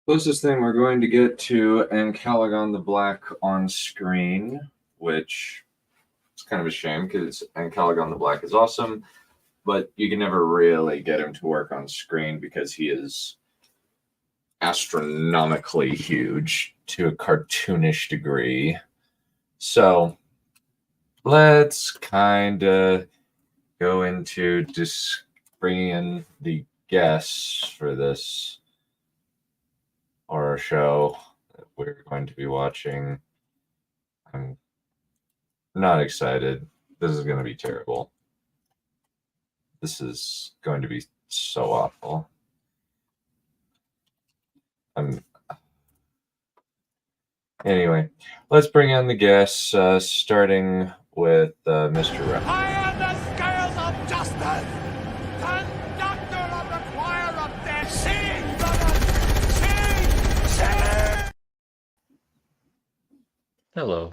Closest thing we're going to get to Ancalagon the Black on screen, which is kind of a shame because Ancalagon the Black is awesome, but you can never really get him to work on screen because he is astronomically huge to a cartoonish degree. So let's kind of go into just bringing in the guests for this horror show that we're going to be watching. I'm not excited. This is going to be terrible. This is going to be so awful. Anyway, let's bring in the guests, starting with Mr. Rep. I am the scales of justice, conductor of the choir of death. Sing, brothers, sing. Hello.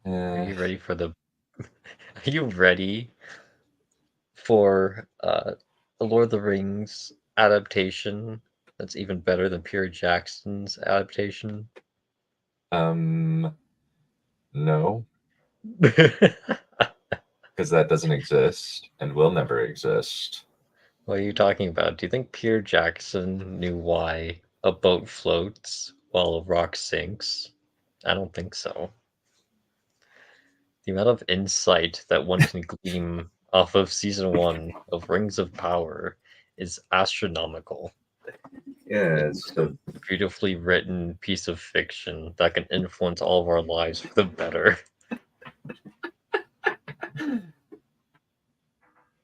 Are you ready for the? Are you ready for the Lord of the Rings adaptation? That's even better than Peter Jackson's adaptation. No, because that doesn't exist and will never exist. What are you talking about? Do you think Peter Jackson knew why a boat floats while a rock sinks? I don't think so. The amount of insight that one can glean off of season 1 of Rings of Power is astronomical. Yeah, it's a beautifully written piece of fiction that can influence all of our lives for the better.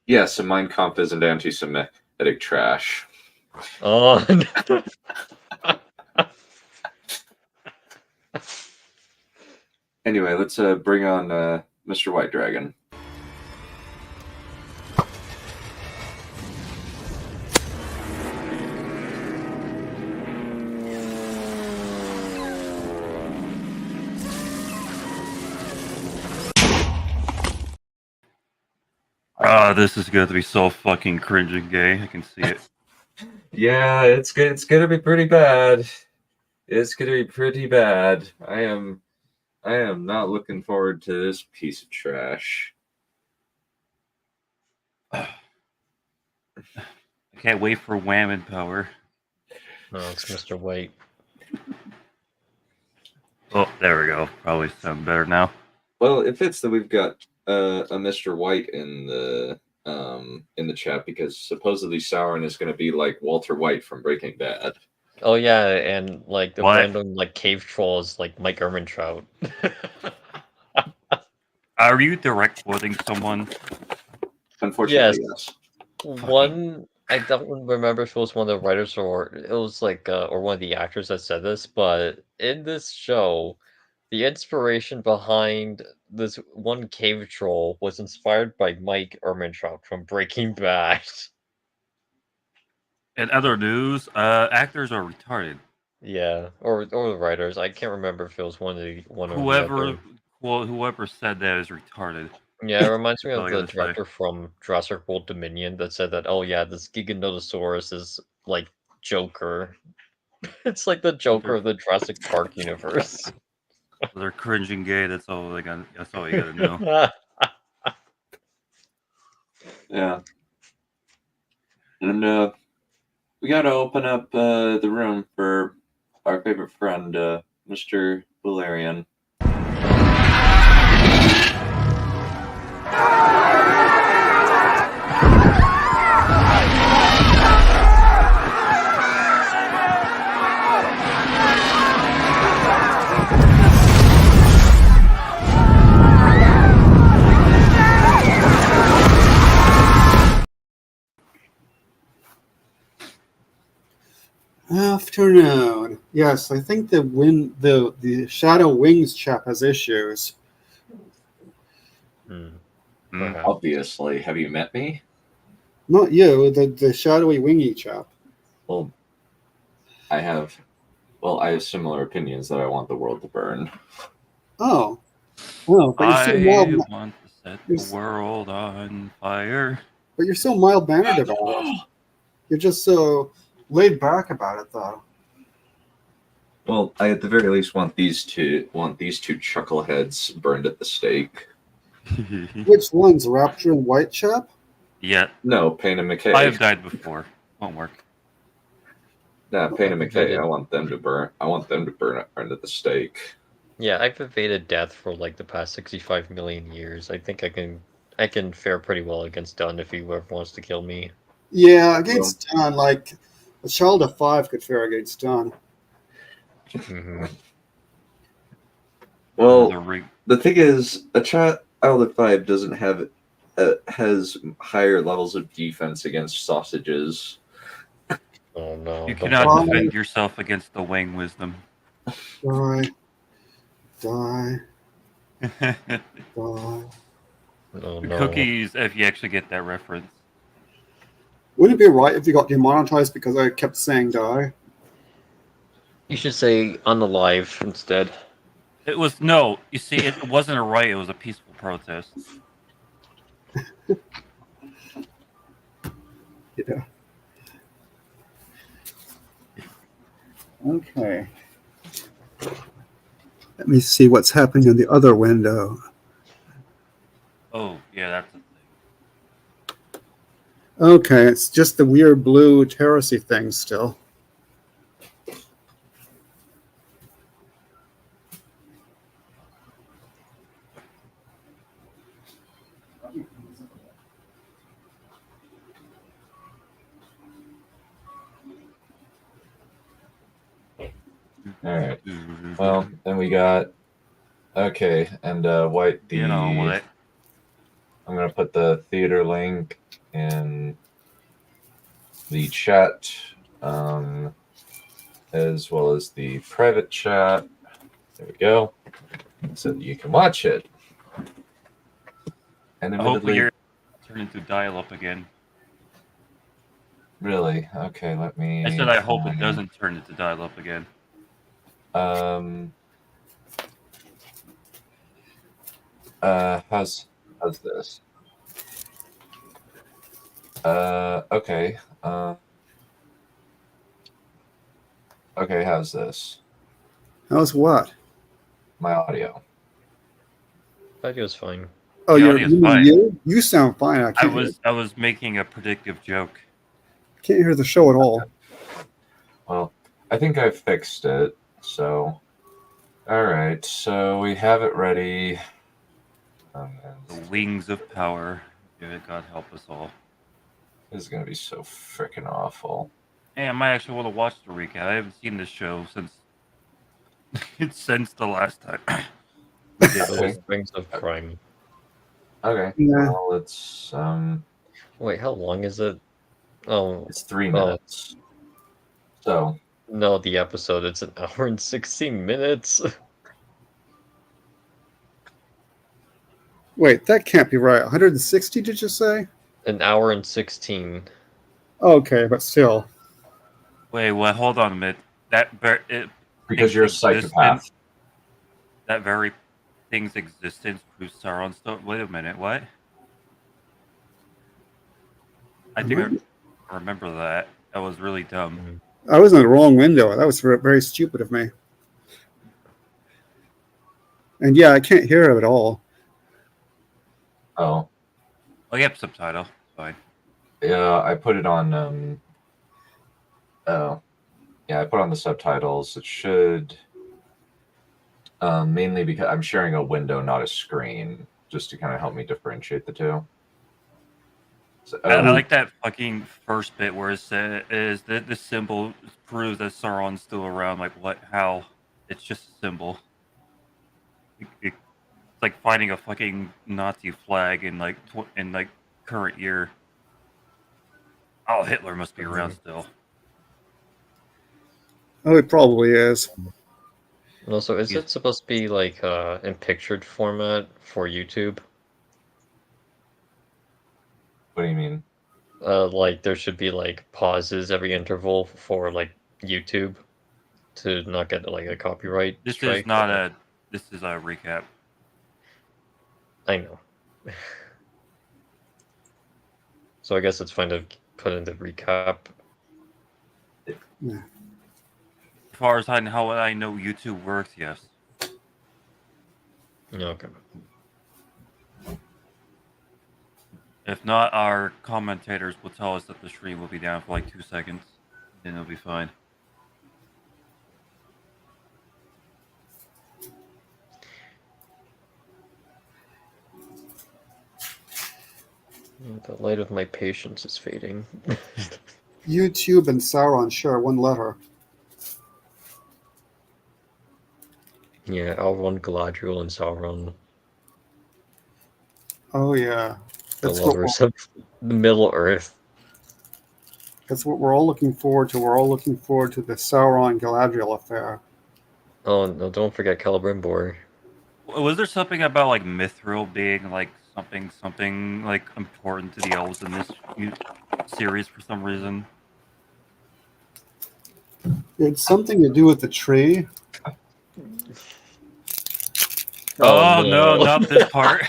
yes, a Mein Kampf isn't anti-Semitic trash. Oh, no. Anyway, let's bring on Mr. White Dragon. This is going to be so fucking cringe and gay. I can see it. Yeah, it's gonna be pretty bad. It's gonna be pretty bad. I am not looking forward to this piece of trash. I can't wait for Wham and Power. No, it's Mr. White. Oh, there we go. Probably sound better now. Well, it fits that we've got a Mr. White in the chat because supposedly Sauron is going to be like Walter White from Breaking Bad. Oh yeah, and like the What? random like cave troll is like Mike Ehrmantraut. Are you direct quoting someone? Unfortunately, yes. One, I don't remember if it was one of the writers or it was like or one of the actors that said this, but in this show, the inspiration behind this one cave troll was inspired by Mike Ehrmantraut from Breaking Bad. In other news, actors are retarded. Yeah, or the writers. I can't remember if it was one or the other. Whoever said that is retarded. Yeah, it reminds me of That's all I the gotta say. director from Jurassic World Dominion that said that, oh yeah, this Giganotosaurus is like Joker. It's like the Joker of the Jurassic Park universe. They're cringing gay. That's all you gotta know. Yeah. And we got to open up the room for our favorite friend, Mr. Valerian. Afternoon. Yes, I think the Shadow Wings chap has issues. Obviously. Have you met me? Not you, the shadowy wingy chap. Well, I have similar opinions that I want the world to burn. Oh. Well, but I you're so mild. want to set the world on fire. But you're so mild mannered about it. You're just so laid back about it, though. Well, I at the very least want these two chuckleheads burned at the stake. Which ones, Rapture and White Chap? Yeah, No, Payne and McKay. I have died before. Won't work. Nah, Payne and McKay. Evaded. I want them to burn burned at the stake. Yeah, I've evaded death for like the past 65 million years. I think I can fare pretty well against Dunn if he ever wants to kill me. Yeah, against Dunn, like a child of 5 could fare against Dunn. Mhm. Well, The rig- the thing is, a child of 5 doesn't have has higher levels of defense against sausages. Oh no! You don't cannot tell me. defend yourself against the Wang wisdom. Die. Die. Die. Oh no! Cookies, if you actually get that reference. Wouldn't it be right if you got demonetized because I kept saying die? You should say unalive instead. It was no. You see, it wasn't a right. It was a peaceful protest. Yeah. Okay. Let me see what's happening in the other window. Oh yeah, that's a thing. Okay, it's just the weird blue terracey thing still. All right. Well, then we got okay, and White. You know what? I'm gonna put the theater link in the chat, as well as the private chat. There we go, so that you can watch it. And Hopefully admittedly, you're turned into dial-up again. really, okay. Let me. I said I hope it doesn't turn into dial-up again. How's this? Okay. Okay, how's this? How's what? My audio. Audio's fine. Oh, The you're audio's you, fine. you sound fine. I was making a predictive joke. Can't hear the show at all. Well, I think I fixed it, so... Alright, so we have it ready. The wings of power. Yeah, God help us all. This is gonna be so freaking awful. Hey, I might actually want to watch the recap. I haven't seen this show since the last time. Those Rings of Crime. Okay, Yeah. well, it's, Wait, how long is it? Oh, it's 3 minutes. So, no, the episode, it's an hour and 16 minutes. Wait, that can't be right. 160, did you say? An hour and 16. Okay, but still. Wait, what? Hold on a minute. because you're a psychopath. That very thing's existence proves Sauron's still. Wait a minute, what? I think I remember that. That was really dumb. I was in the wrong window. That was very stupid of me. And yeah, I can't hear it at all. Oh, Oh, yep, subtitle. Fine. yeah, I put it on, oh, yeah, I put on the subtitles. It should, mainly because I'm sharing a window, not a screen, just to kind of help me differentiate the two. So, I like that fucking first bit where it says that the symbol proves that Sauron's still around. Like, what? How? It's just a symbol. It's like finding a fucking Nazi flag in like current year. Oh, Hitler must be around still. Oh, it probably is. And also, is it supposed to be like in pictured format for YouTube? what do you mean? Like there should be like pauses every interval for like YouTube to not get like a copyright This strike. is not a. This is a recap. I know. So I guess it's fine to put in the recap. Yeah. As far as how I know YouTube works, yes. Okay. If not, our commentators will tell us that the stream will be down for like 2 seconds. Then it'll be fine. The light of my patience is fading. YouTube and Sauron share one letter. Yeah, Elrond, Galadriel, and Sauron, Oh yeah, the that's what lovers of the Middle Earth. that's what we're all looking forward to. We're all looking forward to the Sauron Galadriel affair. Oh no! Don't forget Celebrimbor. Was there something about like Mithril being like something like important to the elves in this series for some reason? It's something to do with the tree. Oh no, not this part.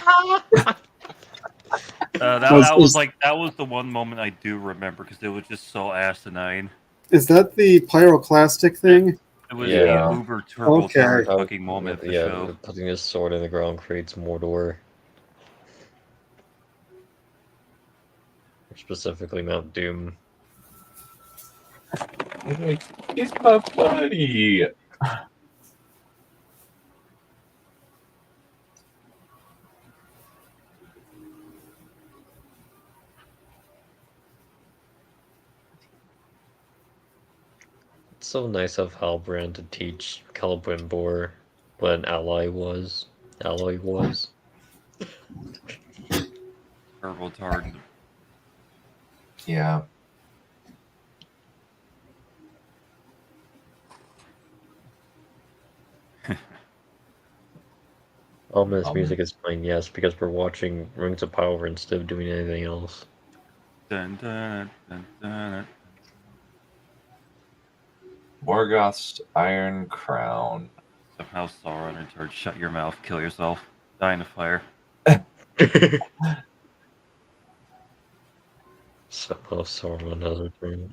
That was the one moment I do remember because it was just so asinine. Is that the pyroclastic thing? It was Yeah. the uber turbo Okay. fucking moment of the show. Putting his sword in the ground creates Mordor. Specifically Mount Doom. He's my buddy. It's so nice of Halbrand to teach Celebrimbor what an ally was. Turbo tard. Yeah. Ominous music is fine, yes, because we're watching Rings of Power instead of doing anything else. Dun, dun, dun, dun. Morgoth's Iron Crown. Somehow Sauron returned. Shut your mouth. Kill yourself. Die in a fire. Somehow Sauron has returned.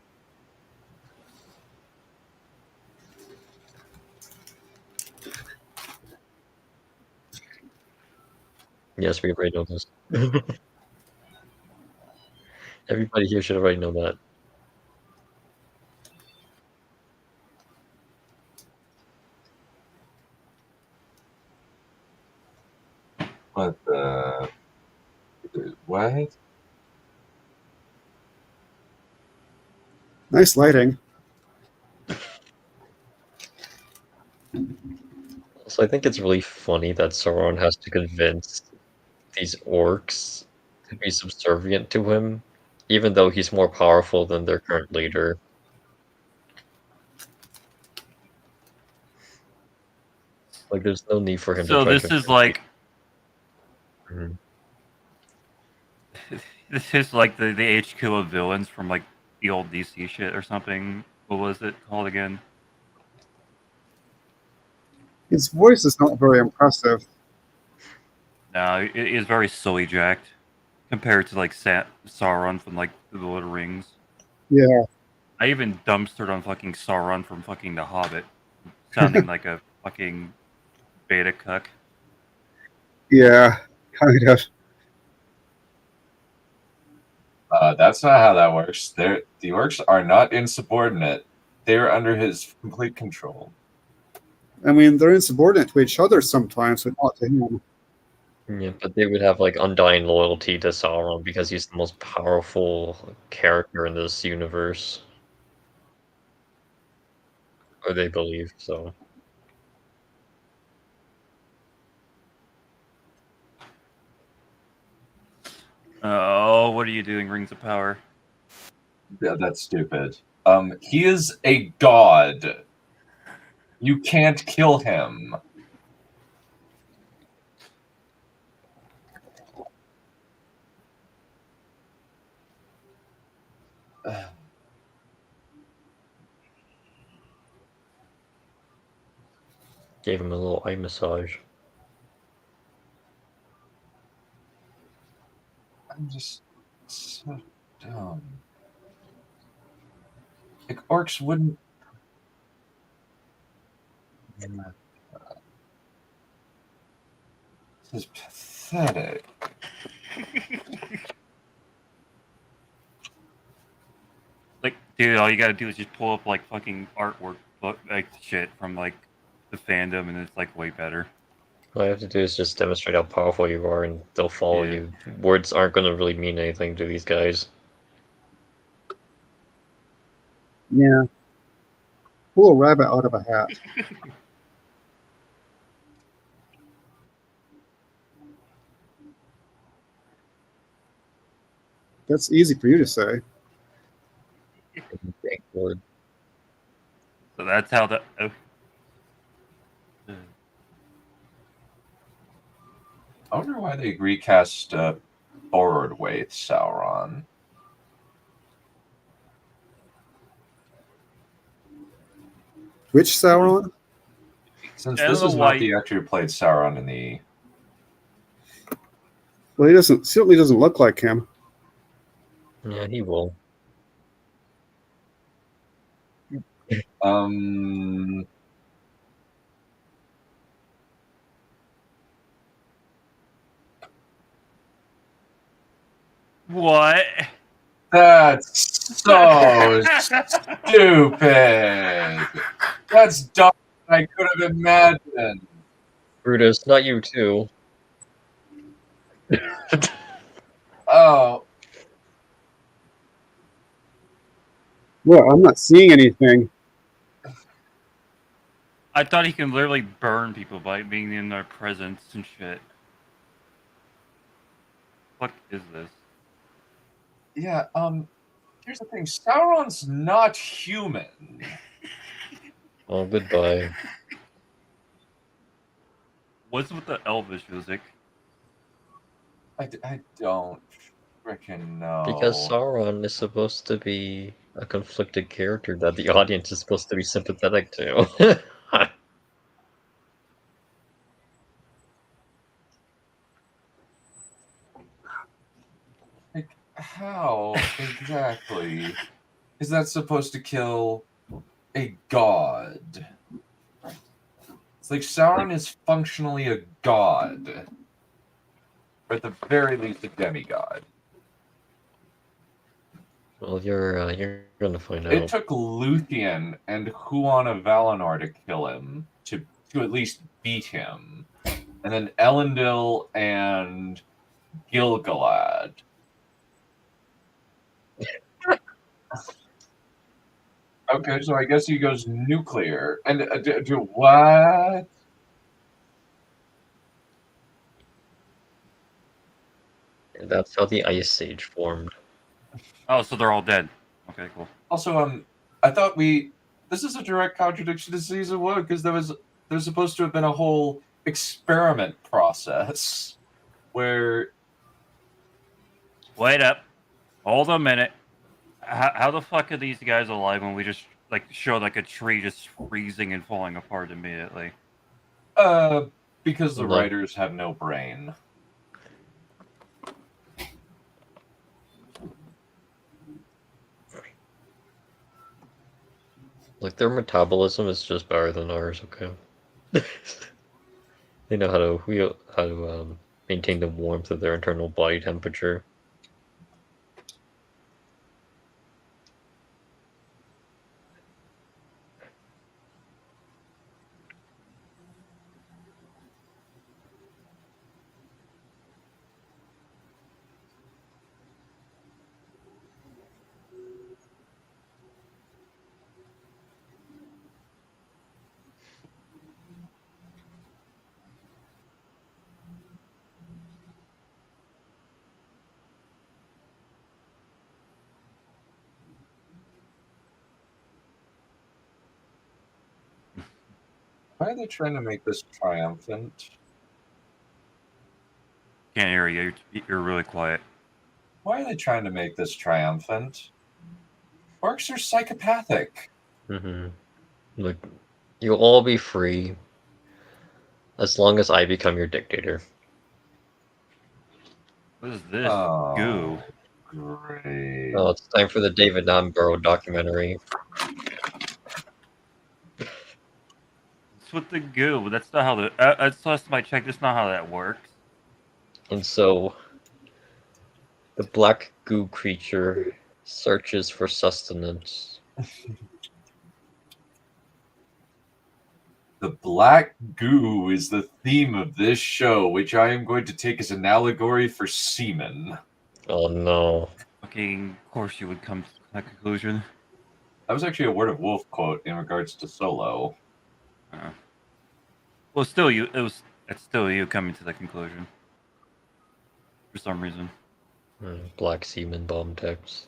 Yes, we already know this. Everybody here should already know that. What the? What? Nice lighting. So I think it's really funny that Sauron has to convince these orcs to be subservient to him, even though he's more powerful than their current leader. Like, there's no need for him to So try this to... is like Mhm. this is like the HQ of villains from like the old DC shit or something. What was it called again? His voice is not very impressive. No, it is very silly jacked compared to like Sauron from like the Lord of the Rings. Yeah. I even dumpstered on fucking Sauron from fucking The Hobbit, sounding like a fucking beta cuck. Yeah, kind of. That's not how that works. The orcs are not insubordinate. They are under his complete control. I mean, they're insubordinate to each other sometimes, but not to him. Yeah, but they would have like undying loyalty to Sauron because he's the most powerful character in this universe. Or they believe so. Oh, what are you doing, Rings of Power? Yeah, that's stupid. He is a god. You can't kill him. Gave him a little eye massage. I'm just so dumb. Like, orcs wouldn't This is pathetic. Like, dude, all you gotta do is just pull up like fucking artwork, like shit from like the fandom, and it's like way better. All you have to do is just demonstrate how powerful you are, and they'll follow Yeah. you. Words aren't going to really mean anything to these guys. Yeah. Pull a rabbit out of a hat. That's easy for you to say. Thank Lord. So that's how the. Oh. I wonder why they recast Forward Waith Sauron. Which Sauron? Since I don't this know is why- not the actor who played Sauron in the. Well, he certainly doesn't look like him. Yeah, he will. What? That's so stupid. That's dumb than I could have imagined. Brutus, not you too. Oh, Well, I'm not seeing anything. I thought he can literally burn people by being in their presence and shit. What is this? yeah. Here's the thing: Sauron's not human. Oh, goodbye. What's with the elvish music? I don't freaking know. Because Sauron is supposed to be a conflicted character that the audience is supposed to be sympathetic to. Like, how exactly is that supposed to kill a god? It's like Sauron is functionally a god, or at the very least, a demigod. Well, you're gonna find It out. took Luthien and Huan of Valinor to kill him, to at least beat him, and then Elendil and Gil-galad. Okay, so I guess he goes nuclear. And do what? And that's how the Ice Age formed. Oh, so they're all dead. Okay, cool. Also, I thought this is a direct contradiction to season 1 because there's supposed to have been a whole experiment process where Wait up. Hold a minute. How the fuck are these guys alive when we just like show like a tree just freezing and falling apart immediately? because the No. writers have no brain. Like, their metabolism is just better than ours, okay? They know how to maintain the warmth of their internal body temperature. Why are they trying to make this triumphant? Can't hear you. You're really quiet. Why are they trying to make this triumphant? Orcs are psychopathic. Like, you'll all be free as long as I become your dictator. What is this Oh, goo? great. Oh, it's time for the David Attenborough documentary. works with the goo. That's not how the. That's last my check. That's not how that works. And so the black goo creature searches for sustenance. The black goo is the theme of this show, which I am going to take as an allegory for semen. Oh no. Fucking, of course, you would come to that conclusion. That was actually a Word of Wolf quote in regards to Solo. Well, still, you. It's still you coming to that conclusion. For some reason. Black semen bomb text.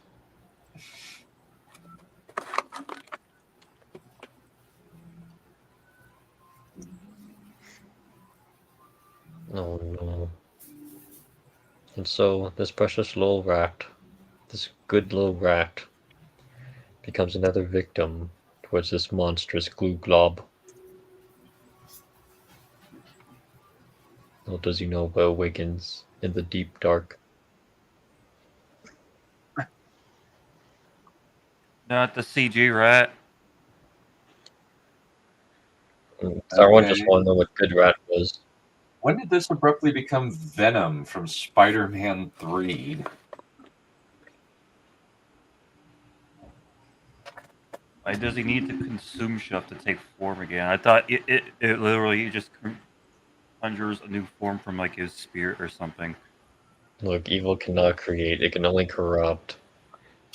Oh no. And so this precious little rat, this good little rat, becomes another victim towards this monstrous glue glob. Little does he know what awakens in the deep dark. Not the CG rat. Someone Okay. just want to know what good rat was. When did this abruptly become Venom from Spider-Man 3? Why does he need to consume stuff to take form again? I thought it literally just conjures a new form from like his spirit or something. Look, evil cannot create, it can only corrupt.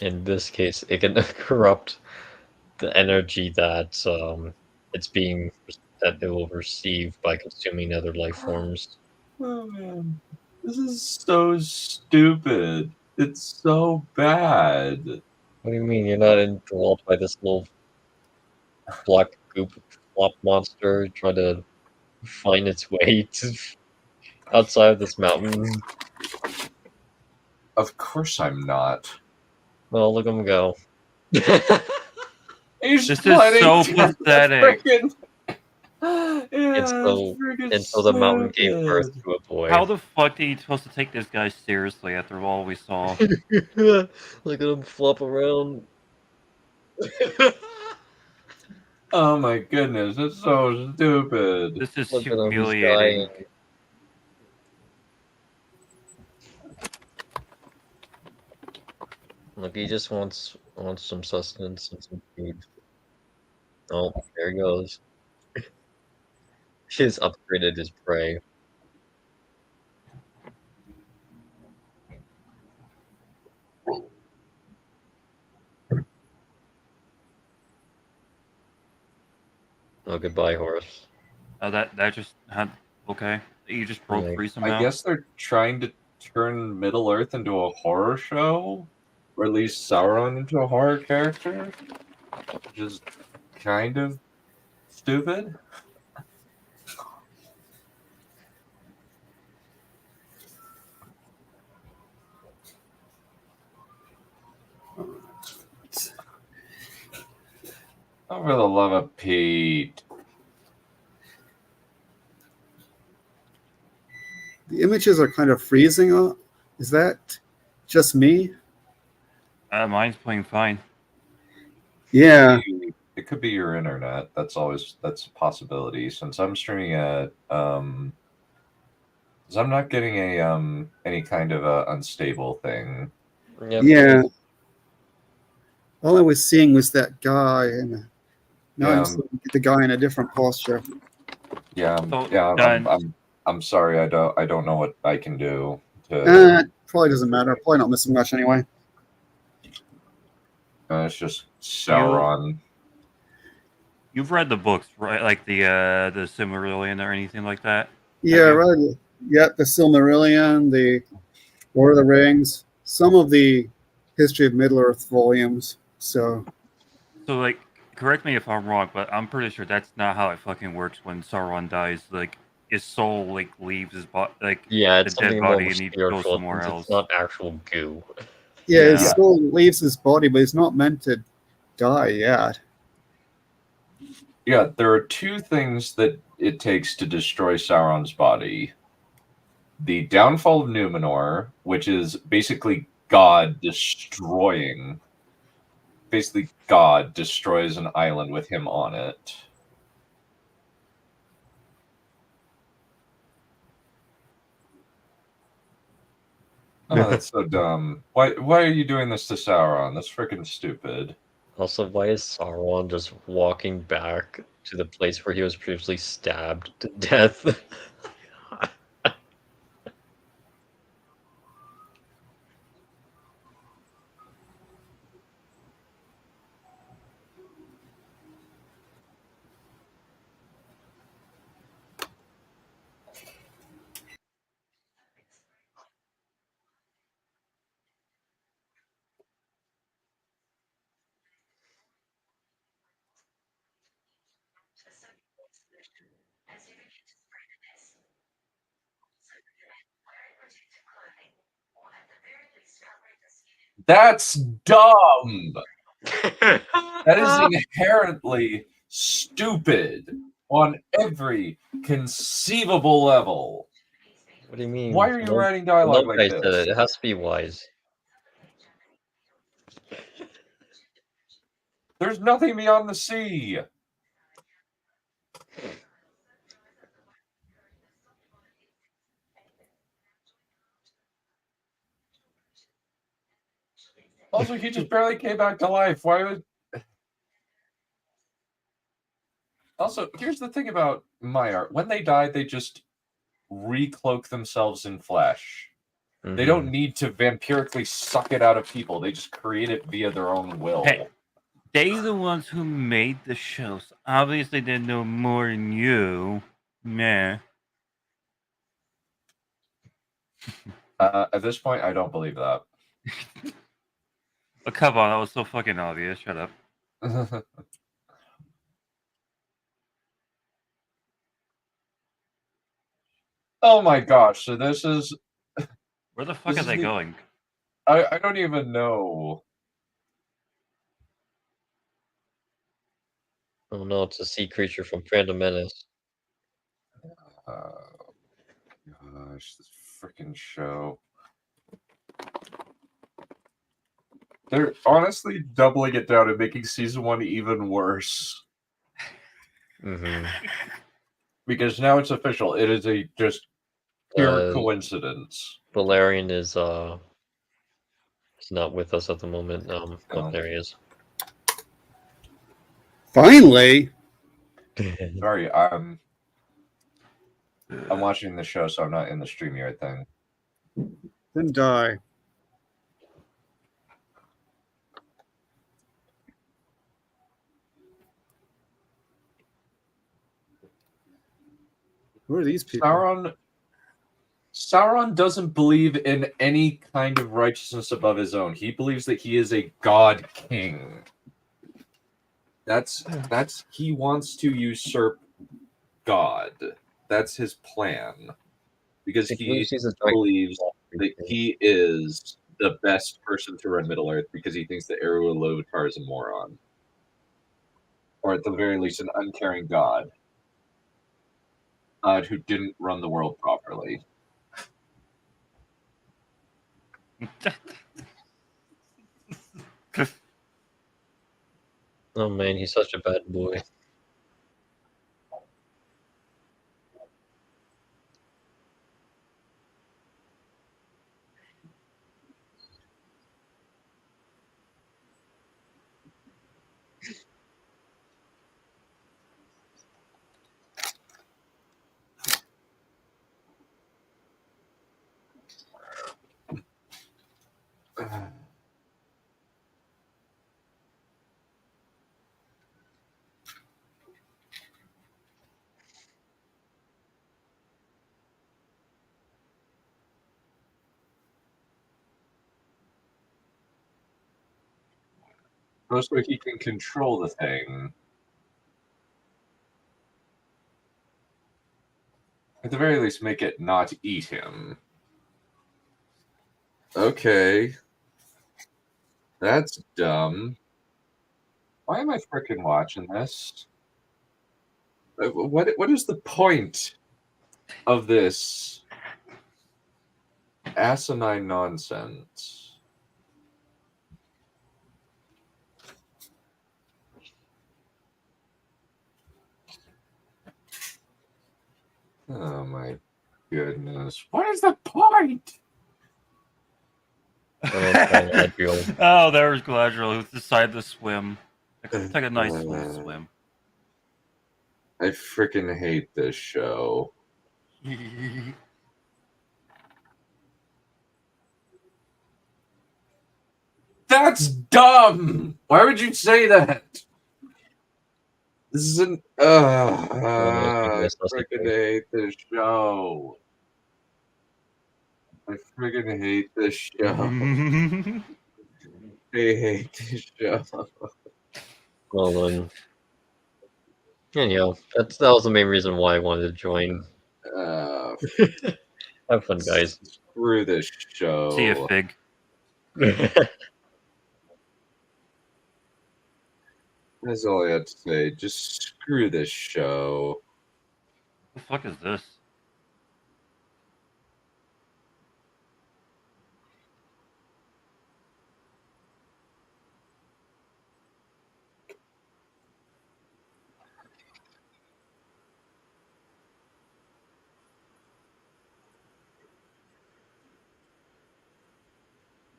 In this case, it can corrupt the energy that that it will receive by consuming other life forms. Oh man, this is so stupid. It's so bad. What do you mean you're not enthralled by this little black goop flop monster trying to find its way to outside of this mountain? Of course I'm not. Well, look at him go. He's This is planning so to pathetic. frickin- And so the mountain gave birth to a boy. How the fuck are you supposed to take this guy seriously after all we saw? Look at him flop around. Oh my goodness, it's so stupid. This is Look at him, he's humiliating. dying. Look, he just wants some sustenance and some food. Oh, there he goes. He's upgraded his prey. Oh, goodbye, horse. Oh, that just had okay. You just broke Like, free somehow. I guess they're trying to turn Middle Earth into a horror show, or at least Sauron into a horror character, which is kind of stupid. Oh, for the love of Pete. The images are kind of freezing up. Is that just me? Mine's playing fine. Yeah. It could be your internet. That's a possibility. Since I'm streaming at 'cause I'm not getting a any kind of a unstable thing. Yep. Yeah. All I was seeing was that guy, and now Yeah. I'm seeing the guy in a different posture. Yeah, So, yeah. I'm sorry. I don't know what I can do to. Probably doesn't matter. Probably not missing much anyway. It's just Sauron. You've read the books, right? Like the Silmarillion or anything like that? Yeah, you? right. Yep, the Silmarillion, the Lord of the Rings, some of the History of Middle-earth volumes. So, So, like, correct me if I'm wrong, but I'm pretty sure that's not how it fucking works when Sauron dies. Like, his soul, like, leaves his body, like, Yeah, it's the dead something body more and he goes spiritual. somewhere Since else. it's not actual goo. yeah, Yeah. his soul leaves his body, but he's not meant to die yet. Yeah, there are two things that it takes to destroy Sauron's body. The downfall of Numenor, which is basically God destroying. Basically, God destroys an island with him on it. Oh, that's so dumb. Why are you doing this to Sauron? That's freaking stupid. Also, why is Sauron just walking back to the place where he was previously stabbed to death? That's dumb. That is inherently stupid on every conceivable level. What do you mean? Why are you writing The dialogue note like guy said this? it has to be wise. There's nothing beyond the sea. Also, he just barely came back to life. Why would... Also, here's the thing about my art. When they die, they just recloak themselves in flesh. They don't need to vampirically suck it out of people. They just create it via their own will. Hey, they the ones who made the show, so obviously they know more than you. Meh. At this point, I don't believe that. Oh, come on, that was so fucking obvious. Shut up. Oh my gosh! So this is... Where the fuck This are they is the- going? I don't even know. Oh no, it's a sea creature from Phantom Menace. Gosh, this freaking show. They're honestly doubling it down and making season 1 even worse. Because now it's official. It is a just pure coincidence. Valerian is not with us at the moment. Oh, there he is. Finally. Sorry, I'm watching the show, so I'm not in the StreamYard thing. Then die. Who are these people? Sauron doesn't believe in any kind of righteousness above his own. He believes that he is a god king. That's he wants to usurp God. That's his plan. Because he believes that he is the best person to run Middle Earth because he thinks that Eru Iluvatar is a moron. Or at the very least, an uncaring god. Who didn't run the world properly. Oh man, he's such a bad boy. Most where he can control the thing. At the very least, make it not eat him. Okay. That's dumb. Why am I freaking watching this? What is the point of this asinine nonsense? Oh my goodness. What is the point? Galadriel. Oh, there's Galadriel who decided to swim. Take a nice little swim. I freaking hate this show. That's dumb! Why would you say that? This isn't. I freaking hate this show. I freaking hate this show. I hate this show. Well then. Anyhow, that was the main reason why I wanted to join. Have fun, guys. Screw this show. See you, Fig. That's all I have to say. Just screw this show. What the fuck is this?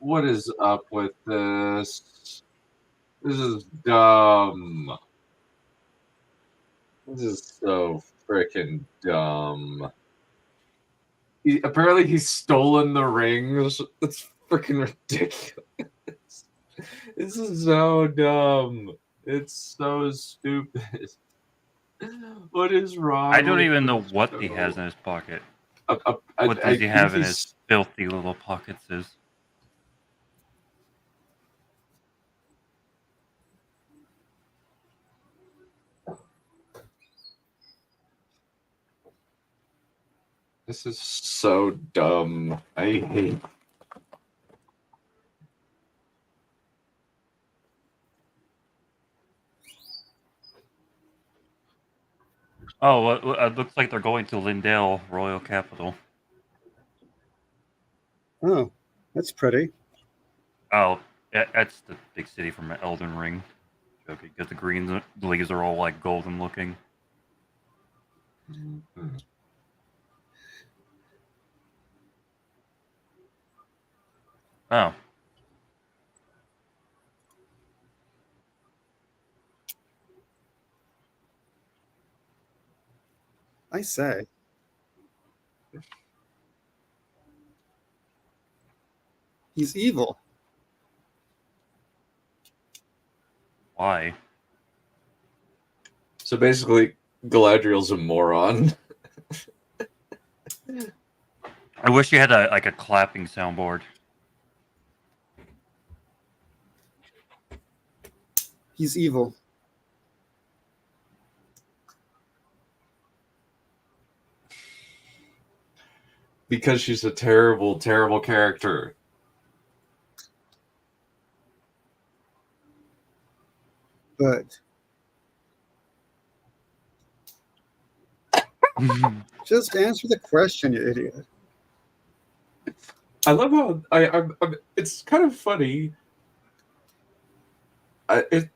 What is up with this? This is dumb. This is so freaking dumb. Apparently he's stolen the rings. That's freaking ridiculous. This is so dumb. It's so stupid. What is wrong? I don't with even know this what show? he has in his pocket. What Does he have in his filthy little pockets? This is so dumb. I hate. Oh, well, it looks like they're going to Lindale, Royal Capital. Oh, that's pretty. Oh, that's the big city from Elden Ring. Okay, because the leaves are all like golden looking. Oh. I say. He's evil. Why? So basically, Galadriel's a moron. I wish you had a clapping soundboard. He's evil. Because she's a terrible, terrible character. But just answer the question, you idiot. I love how it's kind of funny.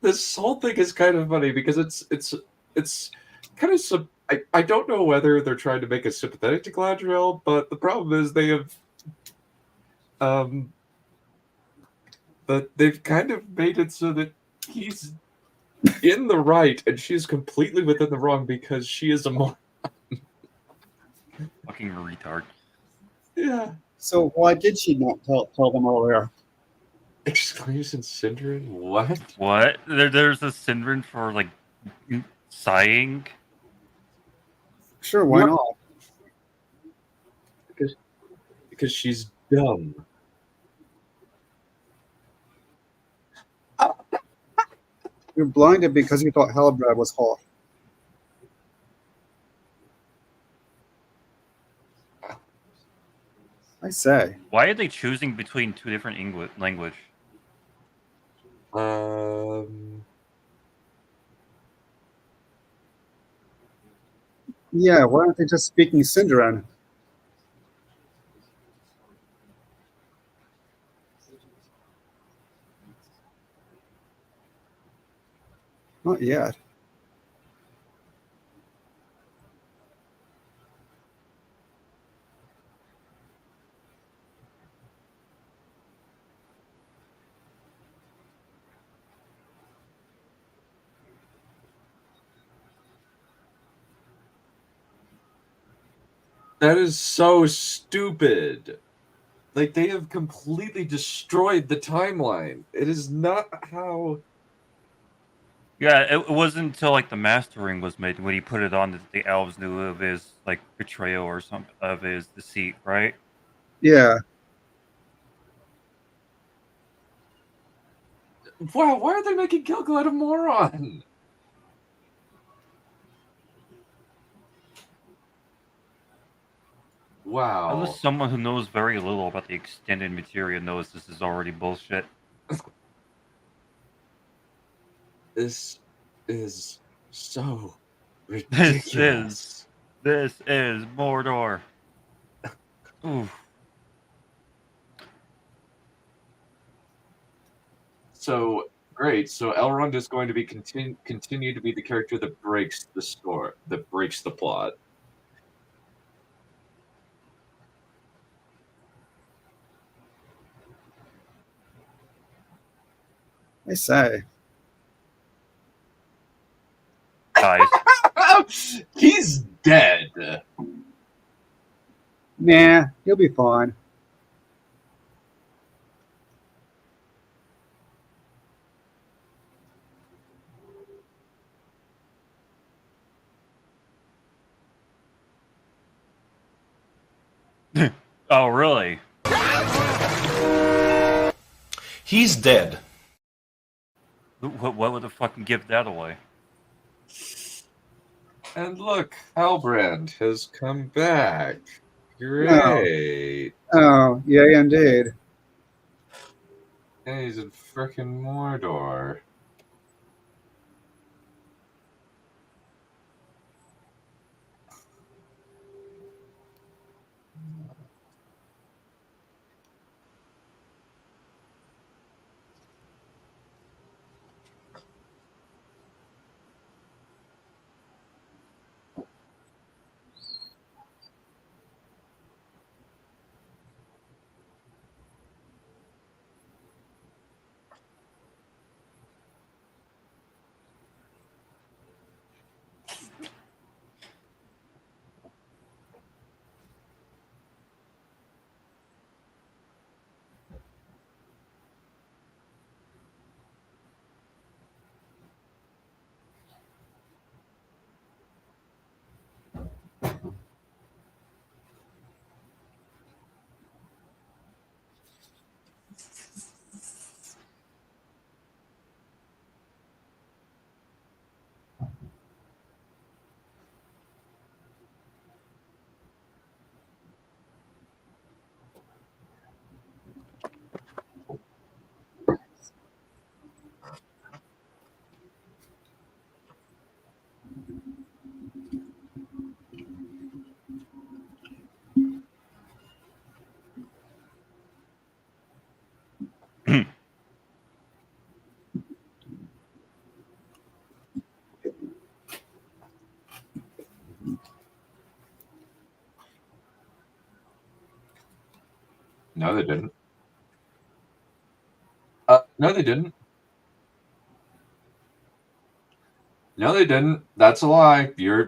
This whole thing is kind of funny because it's kind of I don't know whether they're trying to make us sympathetic to Galadriel, but the problem is they have but they've kind of made it so that he's in the right and she's completely within the wrong because she is a moron. Fucking retard. Yeah. So why did she not tell them earlier? Exclusion Syndrome? What? What? There's a syndrome for like sighing. Sure, why What? not? Because she's dumb. You're blinded because you thought Halbrad was hot. I say. Why are they choosing between two different language? Yeah, why aren't they just speaking Sindarin? Not yet. That is so stupid. Like, they have completely destroyed the timeline. It is not how... Yeah, it wasn't until like the mastering was made when he put it on that the elves knew of his like betrayal or some of his deceit, right? Yeah. Wow, why are they making Gilgalad a moron? Wow. Unless someone who knows very little about the extended material knows this is already bullshit. This is so This ridiculous. is Mordor. Oof. So great. So Elrond is going to be continue to be the character that breaks the story, that breaks the plot. I say. Guys. He's dead. Nah, he'll be fine. Oh, really? He's dead. What would the fucking give that away? And look, Halbrand has come back. Great. Oh, yeah, indeed. And he's in frickin' Mordor. No, they didn't. No, they didn't. No, they didn't. That's a lie. Do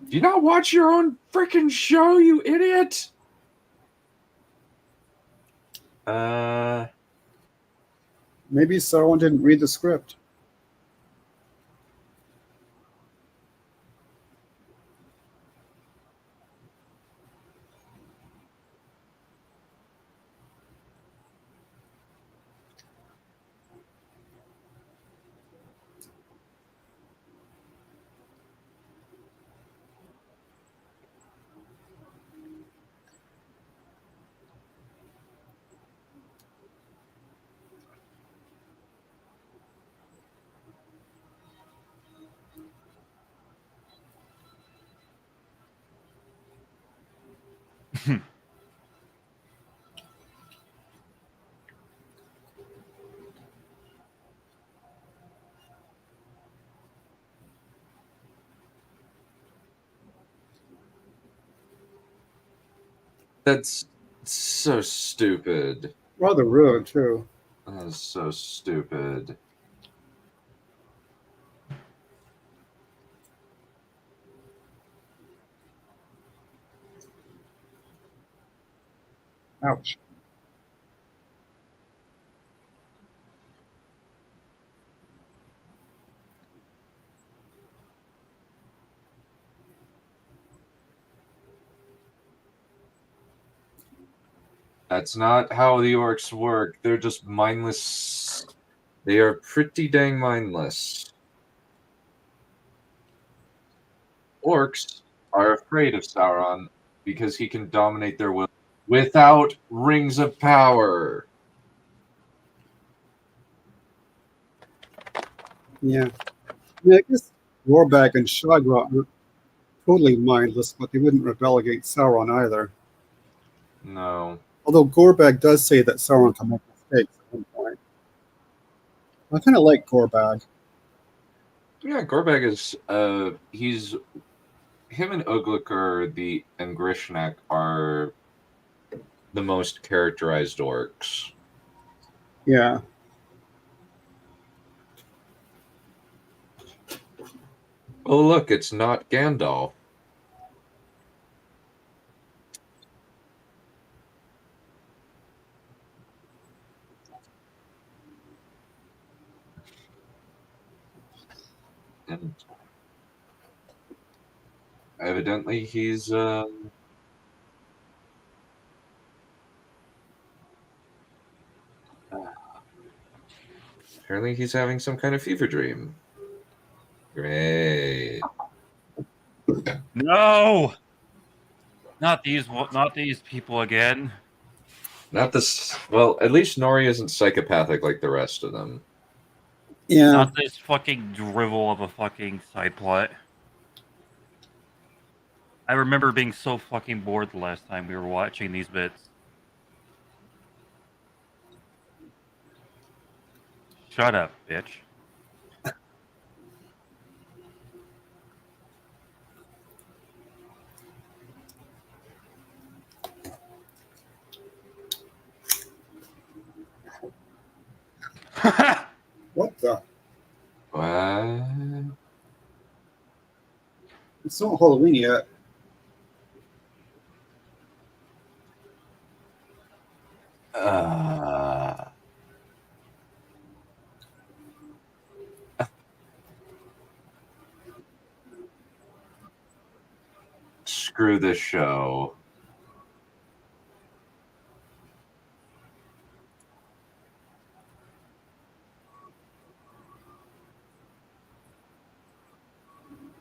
you not watch your own freaking show, you idiot? Maybe someone didn't read the script. That's so stupid. Rather rude, too. That is so stupid. Ouch. That's not how the orcs work. They're just mindless. They are pretty dang mindless. Orcs are afraid of Sauron because he can dominate their will without rings of power. Yeah. Yeah, I guess Gorbag and Shagra are totally mindless, but they wouldn't rebel against Sauron either. No. Although Gorbag does say that Sauron can make mistakes at one point. I kind of like Gorbag. Yeah, Gorbag is he's him and Uglukar and Grishnak are the most characterized orcs. Yeah. Oh look, it's not Gandalf. And evidently he's apparently he's having some kind of fever dream. Great. No, not these people again. Not this. Well, at least Nori isn't psychopathic like the rest of them. Yeah. Not this fucking drivel of a fucking side plot. I remember being so fucking bored the last time we were watching these bits. Shut up, bitch. What the? What? It's not Halloween yet. Screw this show.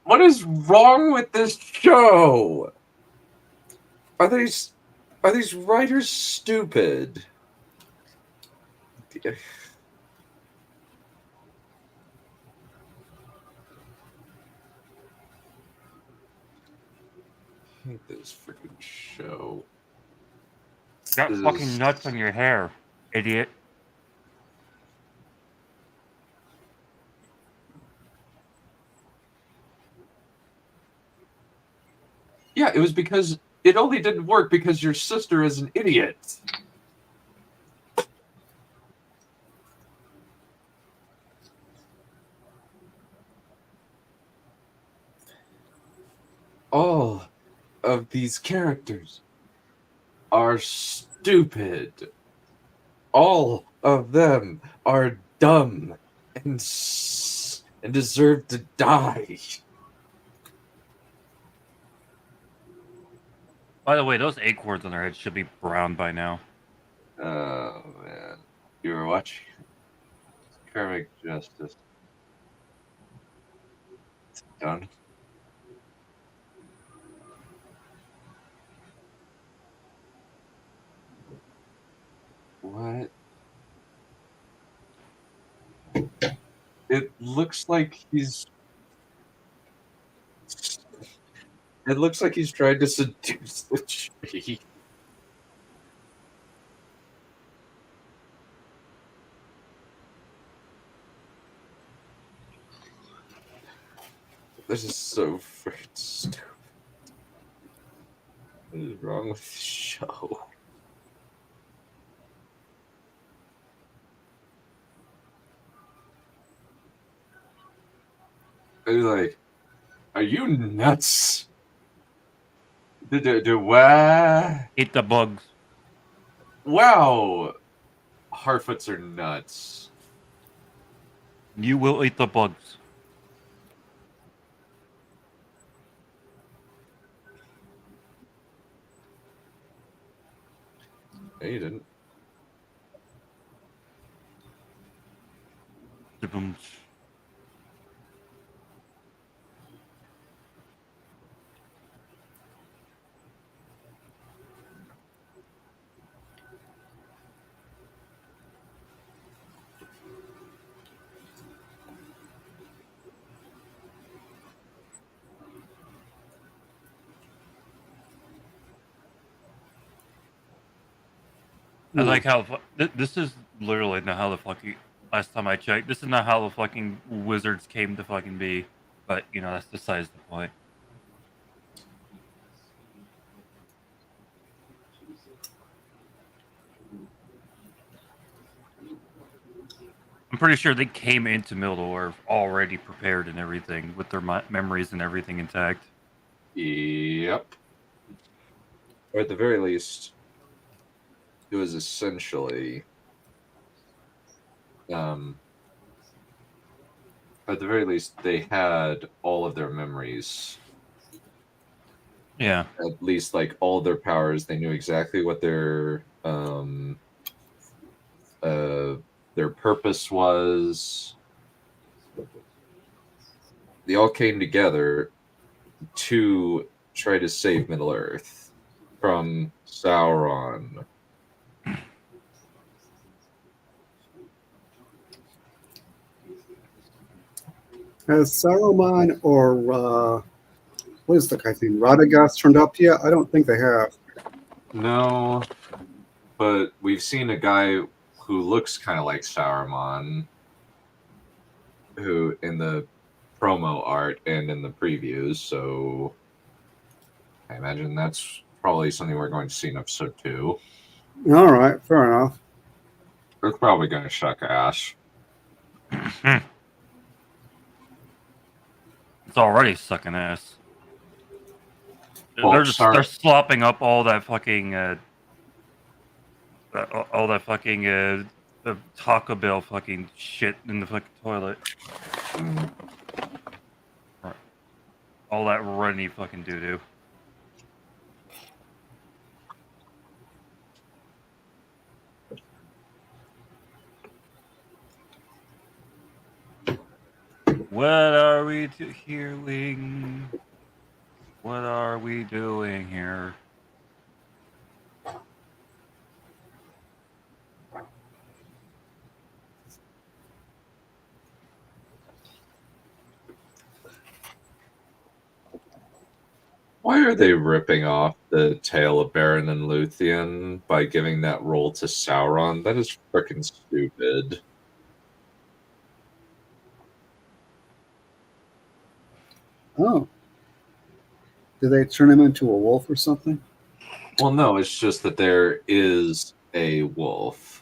What is wrong with this show? Are these writers stupid? I hate this freaking show. Got This fucking is- nuts on your hair, idiot. Yeah, it was because it only didn't work because your sister is an idiot. All of these characters are stupid. All of them are dumb and deserve to die. By the way, those acorns on their heads should be brown by now. Oh man, you were watching Karmic Justice. It's done. What? It looks like he's. It looks like he's trying to seduce the tree. This is so freaking stupid. What is wrong with this show? I was like, are you nuts? Do what? Eat the bugs. Wow! Harfoots are nuts. You will eat the bugs. No, you didn't. Boom. I like how this is literally not how the fucking last time I checked. This is not how the fucking wizards came to fucking be, but you know that's besides the point. I'm pretty sure they came into Mildor already prepared and everything with their memories and everything intact. Yep. Or at the very least, it was essentially, at the very least, they had all of their memories. Yeah. At least, like, all their powers. They knew exactly what their purpose was. They all came together to try to save Middle Earth from Sauron. Has Saruman or what is the guy's name? Radagast turned up yet? I don't think they have. No, but we've seen a guy who looks kind of like Sauron, who in the promo art and in the previews. So I imagine that's probably something we're going to see in episode 2. All right, fair enough. It's probably going to shuck ass. It's already sucking ass. Well, they're slopping up all that fucking Taco Bell fucking shit in the fucking toilet. Mm. All that runny fucking doo doo. What are we hearing? What are we doing here? Why are they ripping off the tale of Beren and Luthien by giving that role to Sauron? That is freaking stupid. Oh. Did they turn him into a wolf or something? Well, no, it's just that there is a wolf.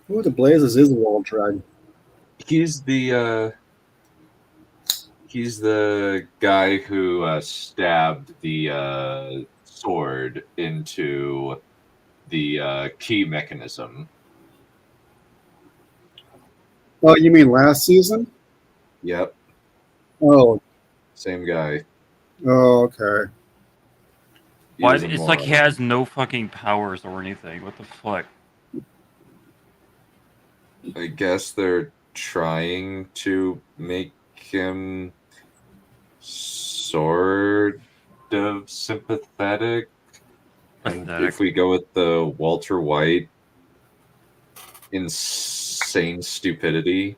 Who the blazes is the wall dragon? He's the guy who stabbed the sword into the key mechanism. Oh, you mean last season? Yep, Oh, same guy. oh, okay. He Why? was a It's like he moron. has no fucking powers or anything. What the fuck? I guess they're trying to make him sort of sympathetic. And Pathetic. if we go with the Walter White insane stupidity,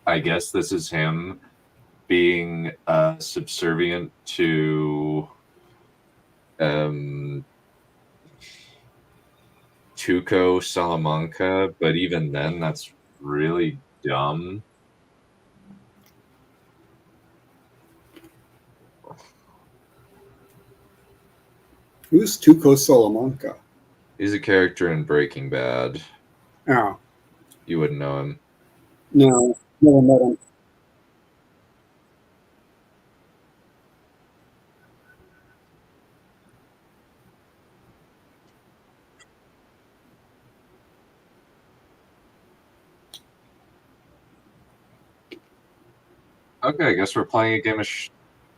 I guess this is him being subservient to Tuco Salamanca, but even then, that's really dumb. Who's Tuco Salamanca? He's a character in Breaking Bad. Oh, You wouldn't know him. no, never met him. Okay, I guess we're playing a game of.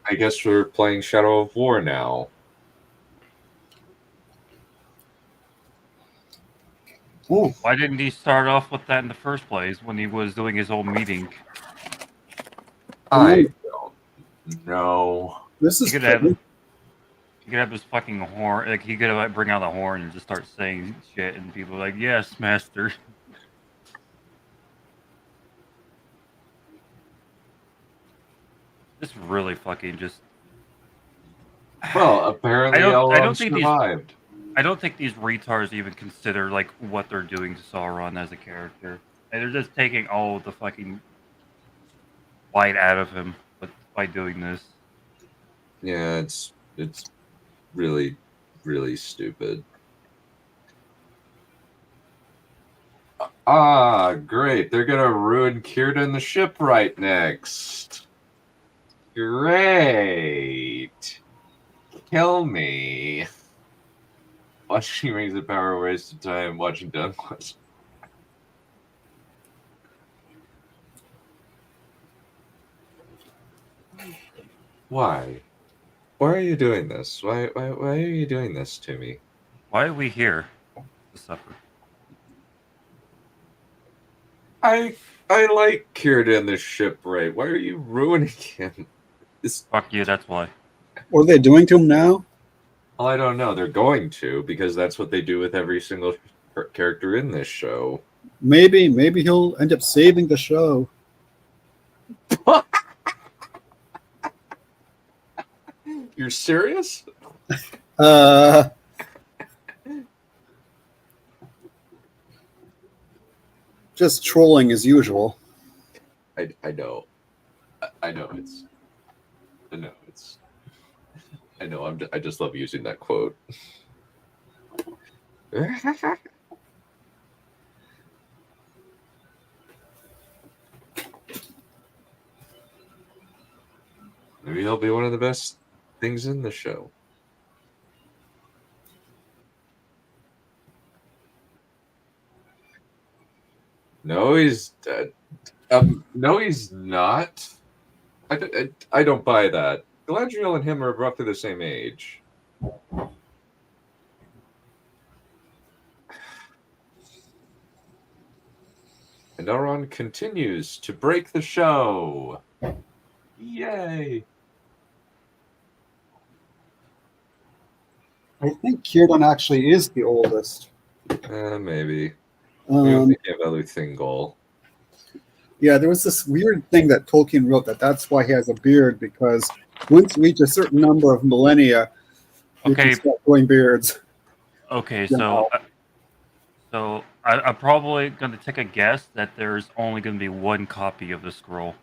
I guess we're playing Shadow of War now. Oh, Why didn't he start off with that in the first place when he was doing his whole meeting? I don't know. this He is could have. He could have his fucking horn. Like he could have like, bring out the horn and just start saying shit, and people are like, "Yes, master." This really fucking just. Well, apparently I don't Elrond think these- survived. I don't think these retards even consider like what they're doing to Sauron as a character. And they're just taking all of the fucking light out of him by doing this. Yeah, it's really, really stupid. Ah, great. They're gonna ruin Círdan the Shipwright next. Great. Kill me. Watching Rings of Power waste of time watching Dunwich. Why? Why are you doing this? Why are you doing this to me? Why are we here to suffer? I like Círdan the Shipwright. Why are you ruining him? Fuck you, that's why. what are they doing to him now? Well, I don't know. They're going to, because that's what they do with every single character in this show. Maybe he'll end up saving the show. You're serious? Just trolling as usual. I know. I know it's. I know it's. I know. I just love using that quote. Maybe he'll be one of the best things in the show. No, he's dead. No, he's not. I don't buy that. Galadriel and him are roughly the same age. And Elrond continues to break the show. Yay! I think Círdan actually is the oldest. Maybe. We were thinking of other Thingol. Yeah, there was this weird thing that Tolkien wrote that's why he has a beard, because once you reach a certain number of millennia, you Okay. can start growing beards. Okay, Yeah. so I'm probably going to take a guess that there's only going to be one copy of the scroll.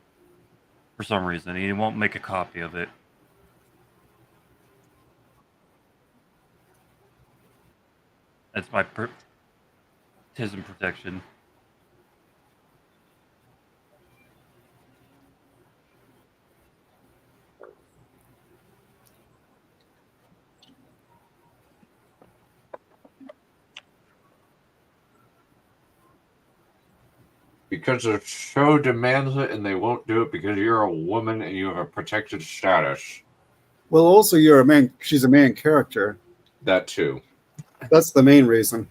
For some reason, he won't make a copy of it. That's my tism protection. Because the show demands it and they won't do it because you're a woman and you have a protected status. Well, also she's a main character. That too. That's the main reason.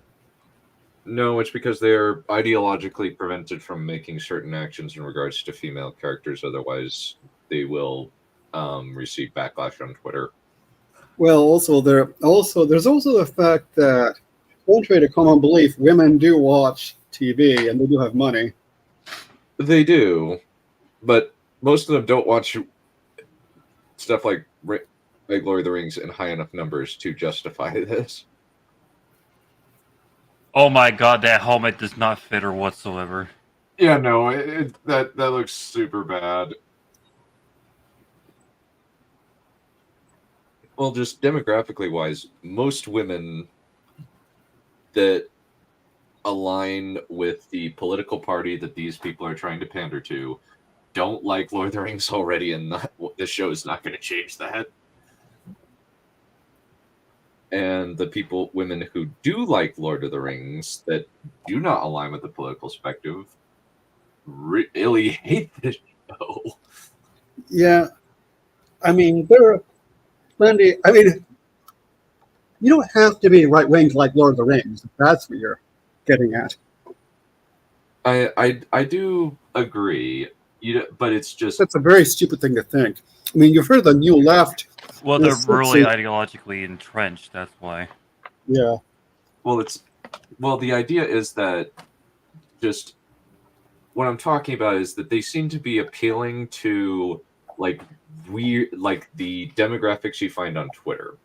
No, it's because they're ideologically prevented from making certain actions in regards to female characters. Otherwise, they will receive backlash on Twitter. Well, there's also the fact that, contrary to common belief, women do watch TV and they do have money. They do, but most of them don't watch stuff like Lord of the Rings in high enough numbers to justify this. Oh my god, that helmet does not fit her whatsoever. Yeah, no, that looks super bad. Well, just demographically wise, most women that align with the political party that these people are trying to pander to don't like Lord of the Rings already, and this show is not going to change that. And the women who do like Lord of the Rings that do not align with the political spectrum really hate this show. Yeah, I mean, there are plenty. I mean, you don't have to be right wing to like Lord of the Rings. If that's what you're getting at. I do agree, but it's just That's a very stupid thing to think. I mean, you've heard of the New Left. Well, in the they're really 60s. ideologically entrenched. That's why. Yeah. well, the idea is that just what I'm talking about is that they seem to be appealing to like weird, like the demographics you find on Twitter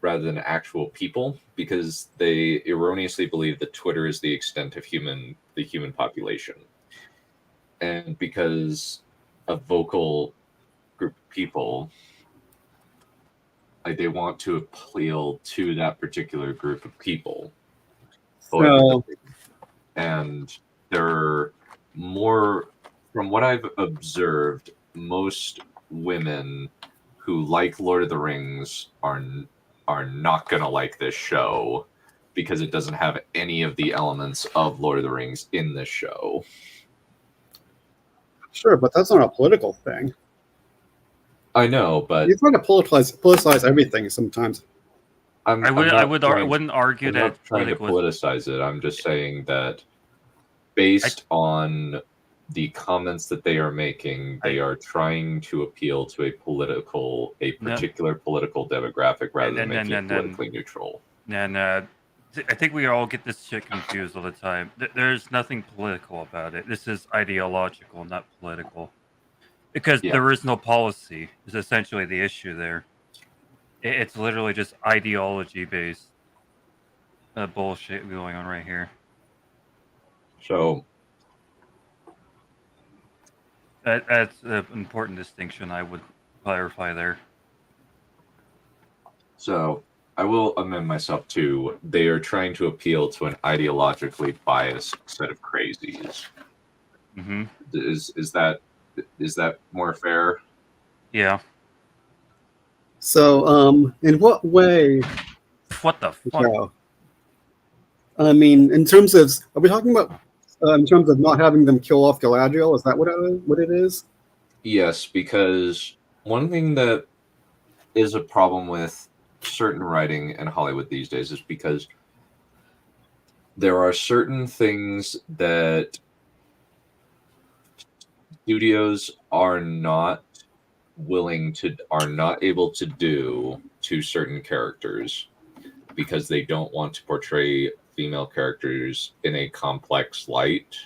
rather than actual people, because they erroneously believe that Twitter is the extent of the human population. And because a vocal group of people, like they want to appeal to that particular group of people. So, And they're more, from what I've observed, most women who like Lord of the Rings are not going to like this show because it doesn't have any of the elements of Lord of the Rings in this show. sure, but that's not a political thing. I know, but You try to politicize everything sometimes. I wouldn't argue I'm that not trying to politicize it. I'm just saying that based on the comments that they are making, they are trying to appeal to a particular political demographic rather than making it politically neutral. And I think we all get this shit confused all the time. There's nothing political about it. This is ideological, not political. Because there is no policy, is essentially the issue there. It's literally just ideology-based bullshit going on right here. So that's an important distinction I would clarify there. So I will amend myself to they are trying to appeal to an ideologically biased set of crazies. Mm-hmm. Is that more fair? Yeah. So, in what way? What the fuck? Yeah. I mean, in terms of, are we talking about in terms of not having them kill off Galadriel? Is that what it is? Yes, because one thing that is a problem with certain writing in Hollywood these days is because there are certain things that studios are not able to do to certain characters because they don't want to portray female characters in a complex light.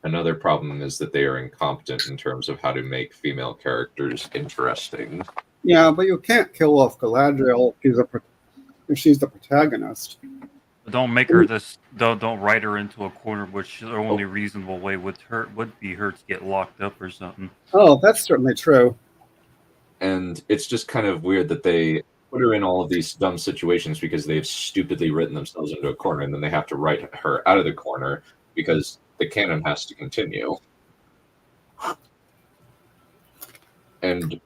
Another problem is that they are incompetent in terms of how to make female characters interesting. Yeah, but you can't kill off Galadriel if she's the protagonist. Don't make her this. Don't write her into a corner, which the only reasonable way would be her to get locked up or something. Oh, that's certainly true. And it's just kind of weird that they put her in all of these dumb situations because they've stupidly written themselves into a corner, and then they have to write her out of the corner because the canon has to continue. And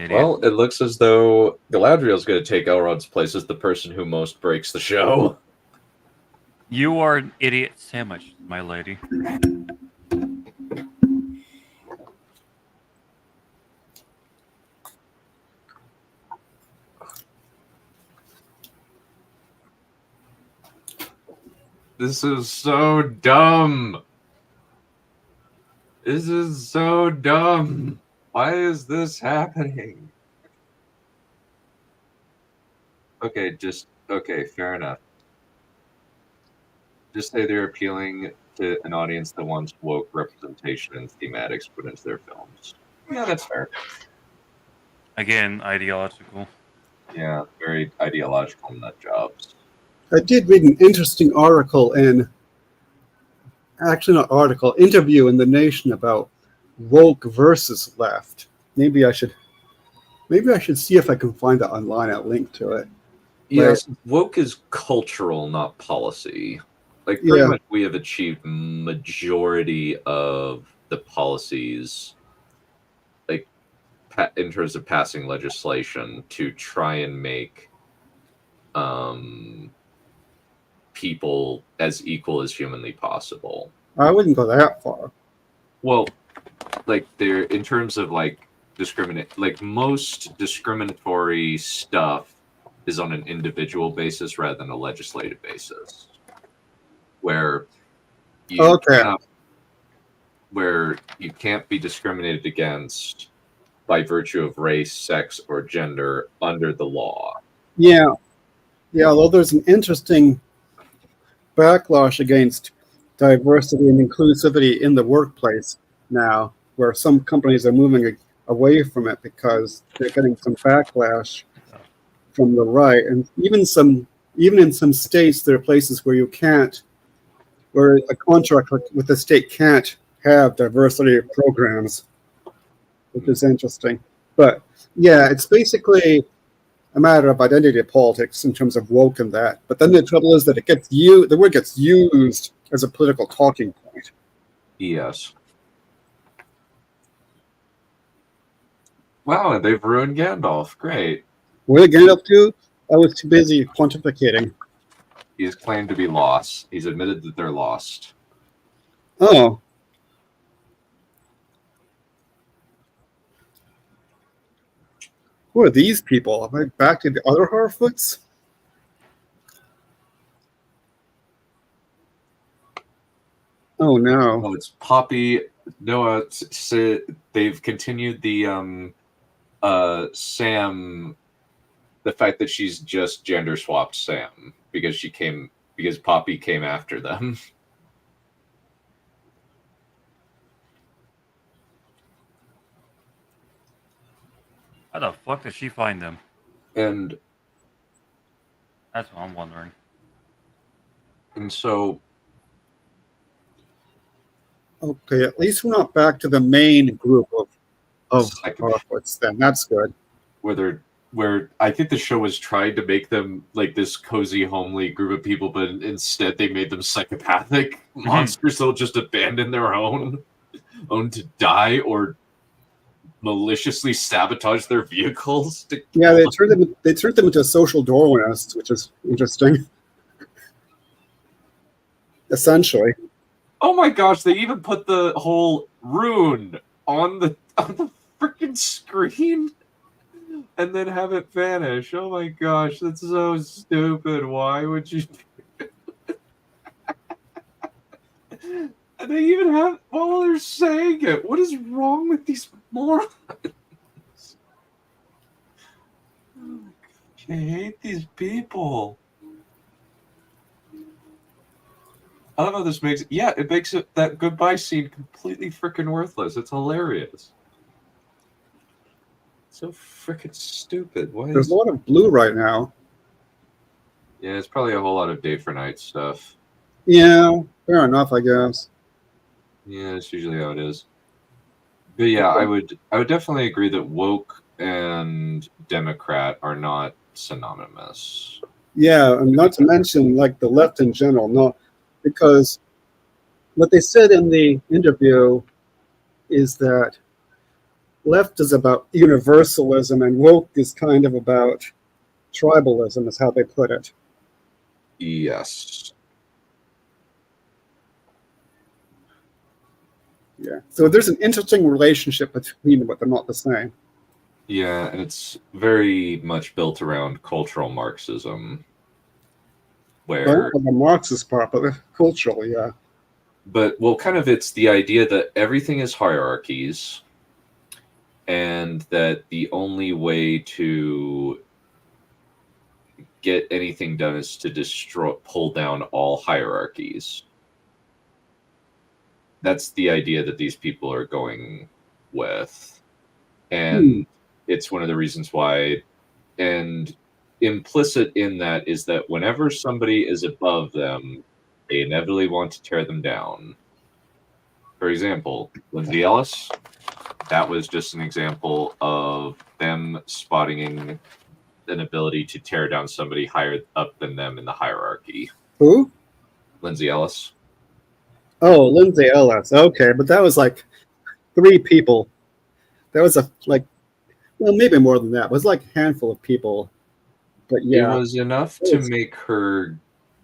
well, it looks as though Galadriel's going to take Elrod's place as the person who most breaks the show. You are an idiot sandwich, my lady. This is so dumb. This is so dumb. Why is this happening? Okay, fair enough. Just say they're appealing to an audience that wants woke representation and thematics put into their films. Yeah, that's fair. Again, ideological. Yeah, very ideological nut jobs. I did read an interesting article interview in The Nation about woke versus left. Maybe I should see if I can find it online. I'll link to it. Yes, woke is cultural, not policy. Like, pretty Yeah. much we have achieved majority of the policies, like, in terms of passing legislation to try and make people as equal as humanly possible. I wouldn't go that far. Well, like, they're in terms of like most discriminatory stuff is on an individual basis rather than a legislative basis, where you can't be discriminated against by virtue of race, sex, or gender under the law. Yeah. Although there's an interesting backlash against diversity and inclusivity in the workplace now, where some companies are moving away from it because they're getting some backlash from the right, and even in some states, there are places where where a contract with the state can't have diversity programs, which is interesting. But yeah, it's basically a matter of identity politics in terms of woke and that. But then the trouble is that the word gets used as a political talking point. Yes. Wow, and they've ruined Gandalf. Great. What did Gandalf do? I was too busy pontificating. He's claimed to be lost. He's admitted that they're lost. Oh. Who are these people? Am I back to the other Harfoots? Oh no. Oh, it's Poppy. No, they've continued the Sam, the fact that she's just gender swapped Sam because Poppy came after them. How the fuck did she find them? And That's what I'm wondering. so Okay, at least we're not back to the main group of Harfoots then. That's good. where I think the show was trying to make them like this cozy, homely group of people, but instead they made them psychopathic monsters that'll just abandon their own to die or maliciously sabotage their vehicles. Yeah, they turned them into social Darwinists, which is interesting. Essentially. Oh my gosh, they even put the whole rune on the freaking screen and then have it vanish. Oh my gosh, that's so stupid. Why would you And they even have while they're saying it. What is wrong with these morons? Oh my gosh, I hate these people. I don't know. This makes it makes that goodbye scene completely freaking worthless. It's hilarious. So freaking stupid. There's a lot of blue right now. Yeah, it's probably a whole lot of day for night stuff. Yeah, fair enough, I guess. Yeah, that's usually how it is. But yeah, I would definitely agree that woke and Democrat are not synonymous. Yeah, and not to mention like the left in general, no, because what they said in the interview is that left is about universalism and woke is kind of about tribalism, is how they put it. Yes. Yeah. So there's an interesting relationship between them, but they're not the same. Yeah, and it's very much built around cultural Marxism. Where Well, the Marxist part, but cultural, yeah. But well, kind of it's the idea that everything is hierarchies and that the only way to get anything done is to pull down all hierarchies. That's the idea that these people are going with. And it's one of the reasons why, and implicit in that is that whenever somebody is above them, they inevitably want to tear them down. For example, Lindsay Ellis, that was just an example of them spotting an ability to tear down somebody higher up than them in the hierarchy. Who? Lindsay Ellis. Oh, Lindsay Ellis. Okay, but that was like 3 people. That was well, maybe more than that. It was like a handful of people. But yeah, It was enough to make her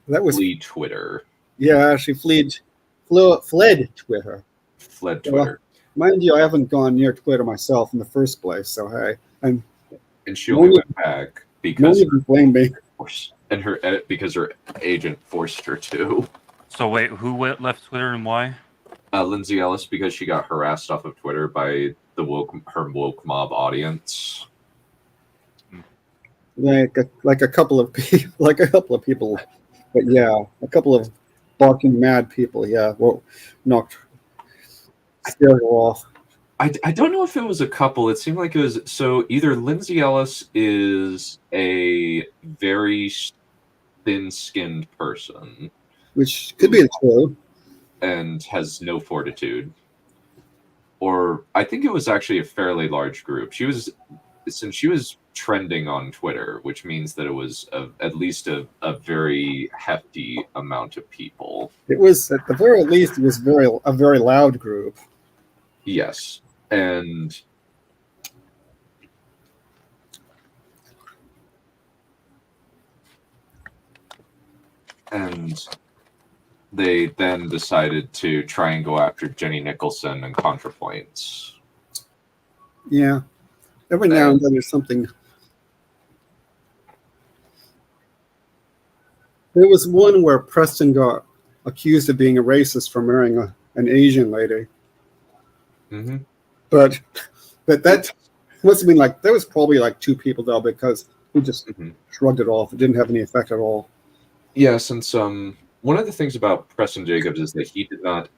that was flee Twitter. yeah. She fled Twitter. Fled Well, Twitter. mind you, I haven't gone near Twitter myself in the first place. So hey, and And she only went back no because one even blame me. because her agent forced her to. So wait, who left Twitter and why? Lindsay Ellis, because she got harassed off of Twitter by her woke mob audience. Like a couple of people, but yeah, a couple of barking mad people. Yeah, well, knocked scared her off. I don't know if it was a couple. It seemed like it was. So either Lindsay Ellis is a very thin-skinned person, Which could be true. and has no fortitude, or I think it was actually a fairly large group. Since she was trending on Twitter, which means that it was at least a very hefty amount of people. It was at the very least. It was a very loud group. Yes, and they then decided to try and go after Jenny Nicholson and ContraPoints. Yeah, every now and then there's something. There was one where Preston got accused of being a racist for marrying an Asian lady. Mm-hmm. But that must have been there was probably 2 people though, because we just shrugged it off. It didn't have any effect at all. Yeah, since one of the things about Preston Jacobs is that he did not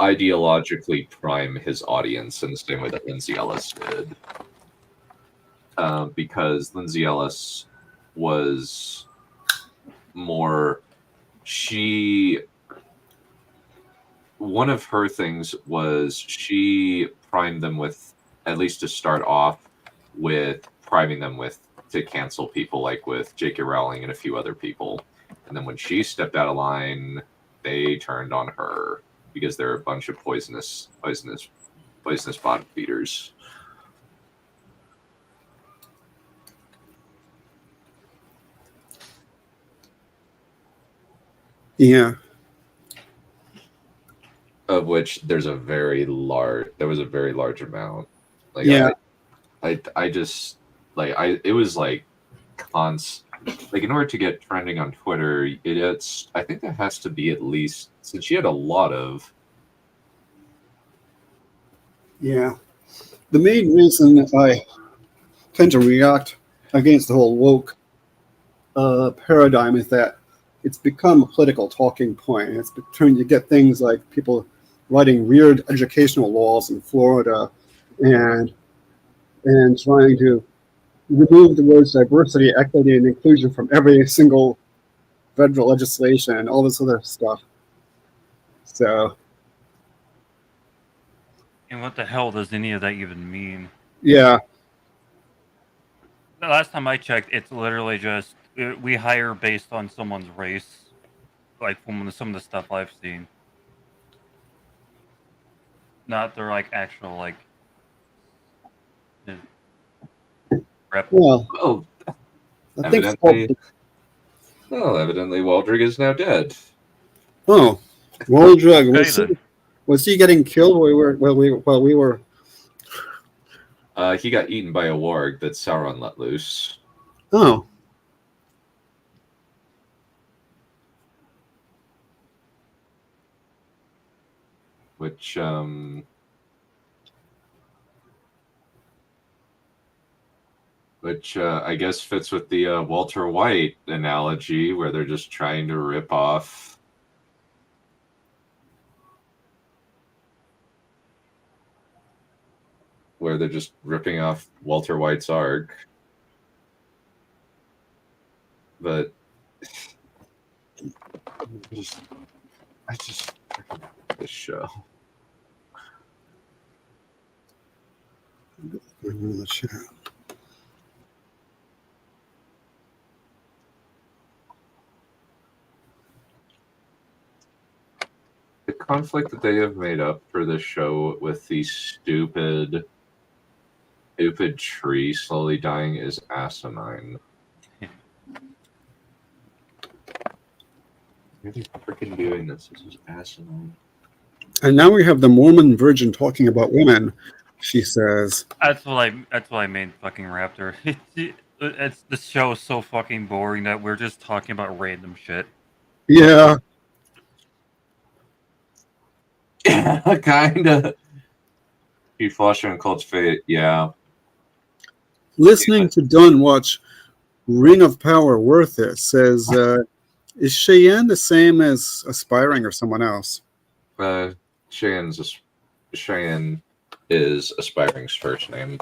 ideologically prime his audience in the same way that Lindsay Ellis did. Because Lindsay Ellis was more... One of her things was she primed them with, at least to start off, with priming them to cancel people, like with J.K. Rowling and a few other people. And then when she stepped out of line, they turned on her because they're a bunch of poisonous bottom feeders. Yeah. Of which there was a very large amount. Yeah. I just it was constant. In order to get trending on Twitter, I think that has to be at least, since she had a lot of. Yeah. The main reason I tend to react against the whole woke paradigm is that it's become a political talking point. It's turned to get things like people writing weird educational laws in Florida and trying to remove the words diversity, equity, and inclusion from every single federal legislation and all this other stuff. So, And what the hell does any of that even mean? yeah. The last time I checked, it's literally just we hire based on someone's race, from some of the stuff I've seen. Not their actual rep. Well, Oh, I think evidently Waldrig is now dead. Oh, Waldrug. Okay, Was he getting killed while we were? He got eaten by a warg that Sauron let loose. Oh. Which which I guess fits with the Walter White analogy, where they're just trying to rip off. Where they're just ripping off Walter White's arc. But I just this show. The chat. The conflict that they have made up for this show with the stupid tree slowly dying is asinine. You're freaking doing this. This is asinine. And now we have the Mormon Virgin talking about women. She says, That's what I mean, fucking Raptor. This show is so fucking boring that we're just talking about random shit. "Yeah, Kinda. Keep Flusher and Colt's Fate, yeah. listening to Dunn watch Ring of Power worth it." Says, "Is Cheyenne the same as Aspiring or someone else?" Cheyenne is Aspiring's first name.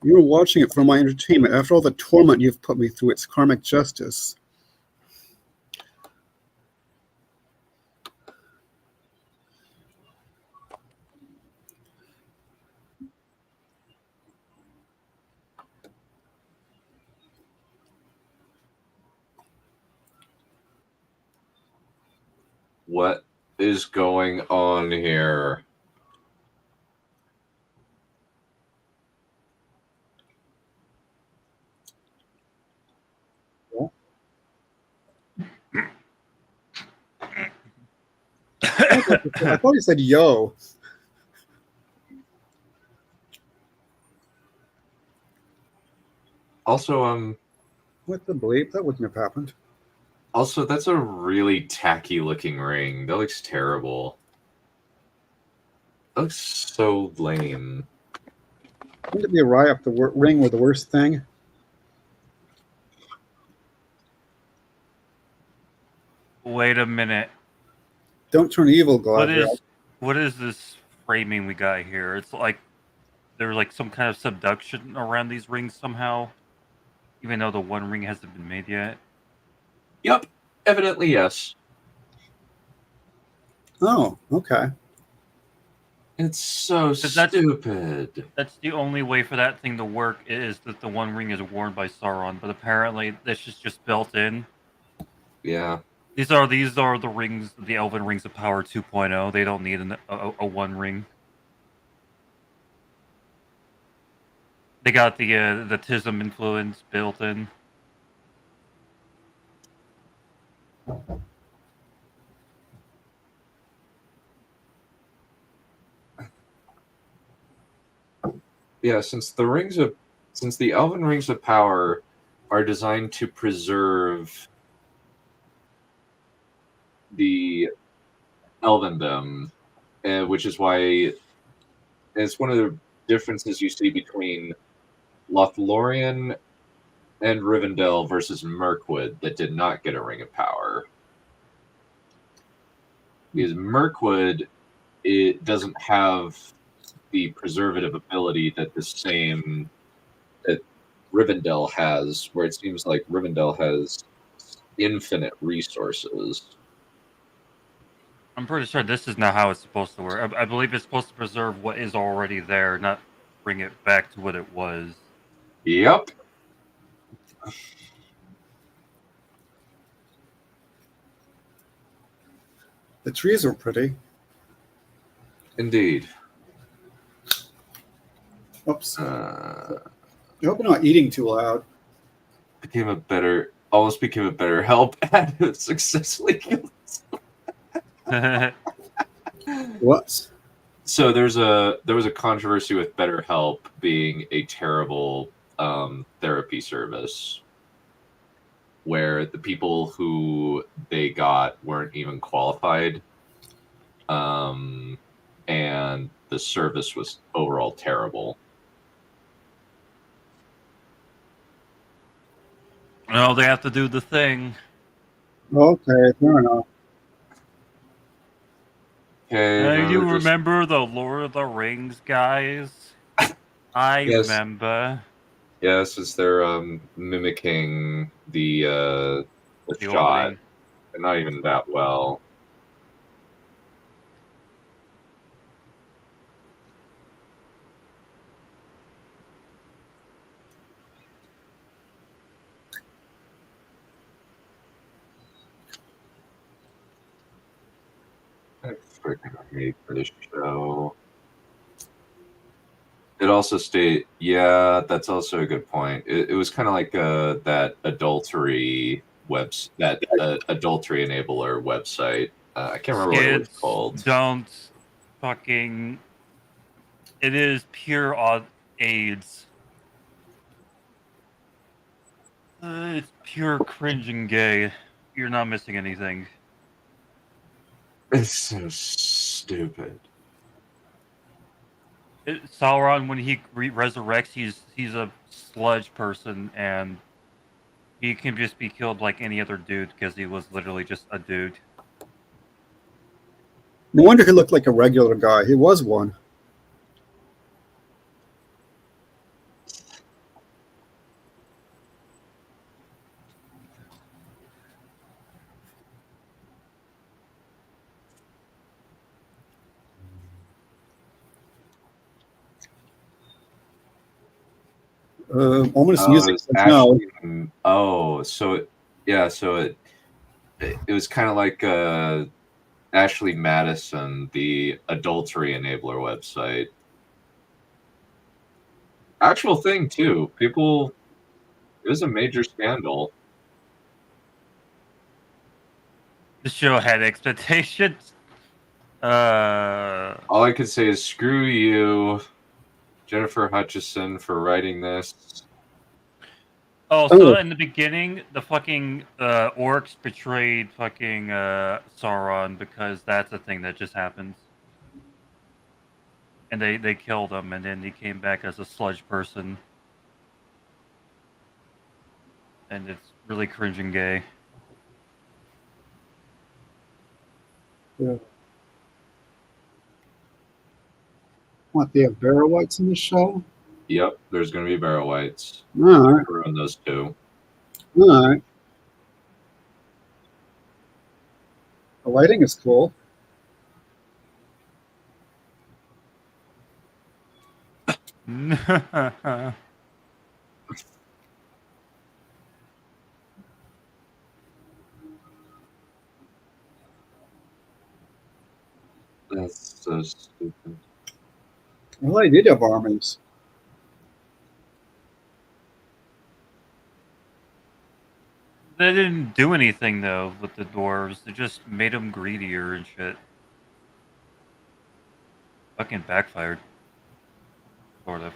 "You were watching it for my entertainment. After all the torment you've put me through, it's karmic justice." What is going on here? I thought he said "yo." Also, What the bleep? That wouldn't have happened. Also, that's a really tacky looking ring. That looks terrible. That looks so lame. Wouldn't it be a riot if the ring were the worst thing? Wait a minute. Don't turn evil, Galadriel. What is this framing we got here? It's like there's like some kind of subduction around these rings somehow, even though the one ring hasn't been made yet. Yep, evidently yes. Oh, okay. It's so stupid. That's the only way for that thing to work, is that the one ring is worn by Sauron, but apparently this is just built in. Yeah. These are the rings, the Elven Rings of Power 2.0. They don't need a one ring. They got the Tism influence built in. Yeah, since the Elven Rings of Power are designed to preserve the Elvendom, which is why it's one of the differences you see between Lothlorien and Rivendell versus Mirkwood that did not get a Ring of Power. Because Mirkwood, it doesn't have the preservative ability that that Rivendell has, where it seems like Rivendell has infinite resources. I'm pretty sure this is not how it's supposed to work. I believe it's supposed to preserve what is already there, not bring it back to what it was. Yep. The trees are pretty. Indeed. Oops. I hope I'm not eating too loud. Almost became a better help at it successfully killed. What? So there was a controversy with BetterHelp being a terrible therapy service, where the people who they got weren't even qualified, and the service was overall terrible. No, they have to do the thing. Okay, fair enough. Okay, then You we're just remember the Lord of the Rings guys? I Yes. remember. yes, is they're mimicking the The shot, opening. and not even that well. I freaking hate British show. It also yeah, that's also a good point. It was kind of like that adultery adultery enabler website. I can't remember what it was Kids, called. don't fucking. It is pure AIDS. It's pure cringing gay. You're not missing anything. It's so stupid. Sauron, when he resurrects, he's a sludge person, and he can just be killed like any other dude because he was literally just a dude. No wonder he looked like a regular guy. He was one. Ominous music. It's No. actually, so it was kind of like Ashley Madison, the adultery enabler website. Actual thing too. It was a major scandal. The show had expectations. All I could say is screw you, Jennifer Hutchison, for writing this. Oh, so in the beginning, the fucking orcs betrayed fucking Sauron because that's a thing that just happens. And they killed him, and then he came back as a sludge person. And it's really cringing gay. Yeah. What, they have barrel whites in the show? Yep, there's going to be barrel whites. All right. Ruin those two. All right. The lighting is cool. That's so stupid. Well, they did have armies. They didn't do anything though with the dwarves. They just made them greedier and shit. Fucking backfired. Sort of.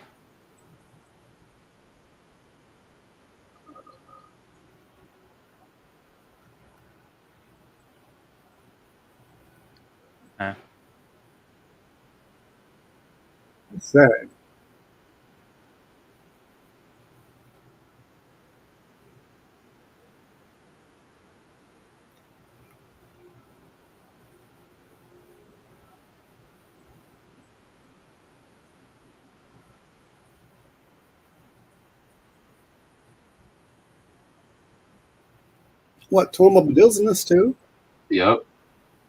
Huh. What's that? What, Tom Bombadil's in this too? Yep.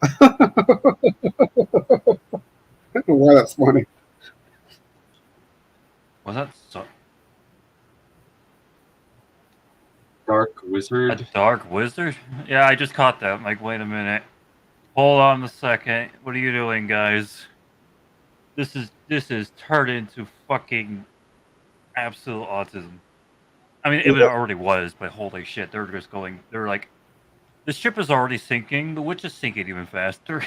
I don't know why that's funny. Was that so? Dark Wizard. A dark wizard? Yeah, I just caught that. I'm like, wait a minute. Hold on a second. What are you doing, guys? This is turned into fucking absolute autism. I mean, it already was, but holy shit, they're just going. They're like, the ship is already sinking. The witch is sinking even faster.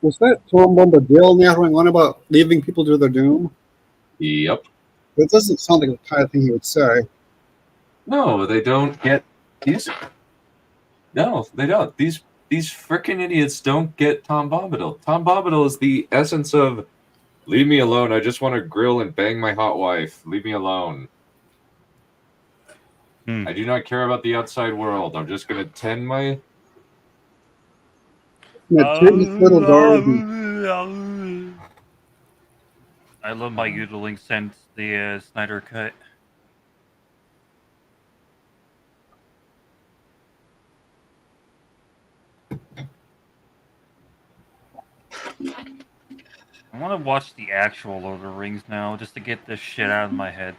Was that Tom Bombadil nattering on about leaving people to their doom? Yep. That doesn't sound like the kind of thing he would say. No, they don't get these. No, they don't. These freaking idiots don't get Tom Bombadil. Tom Bombadil is the essence of leave me alone. I just want to grill and bang my hot wife. Leave me alone. Hmm. I do not care about the outside world. I'm just going to tend my. Yeah, tend this little garden. I love my yodeling since the Snyder Cut. I want to watch the actual Lord of the Rings now, just to get this shit out of my head.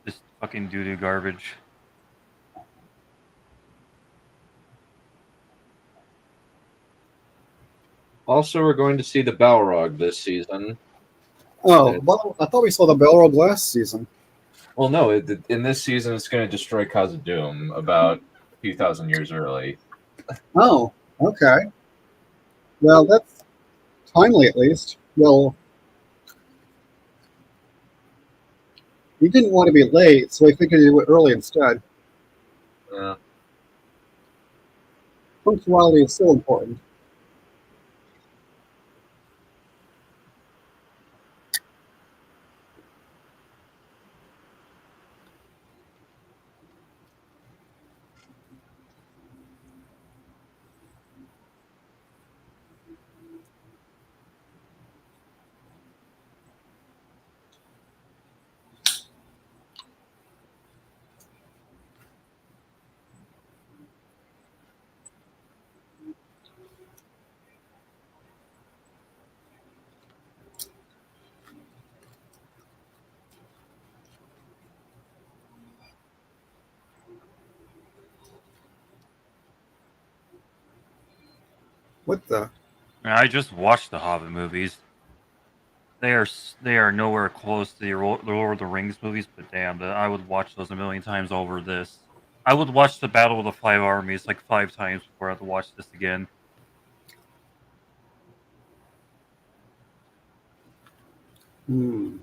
This fucking doo-doo garbage. Also, we're going to see the Balrog this season. Oh, well, I thought we saw the Balrog last season. Well, no, in this season, it's going to destroy Khazad-dûm about a few thousand years early. Oh, okay. Well, that's timely at least. Well, we didn't want to be late, so we figured to do it early instead. Yeah. Punctuality is so important. What the? I just watched the Hobbit movies. They are nowhere close to the Lord of the Rings movies, but damn, I would watch those a million times over this. I would watch the Battle of the Five Armies like 5 times before I had to watch this again. Hmm.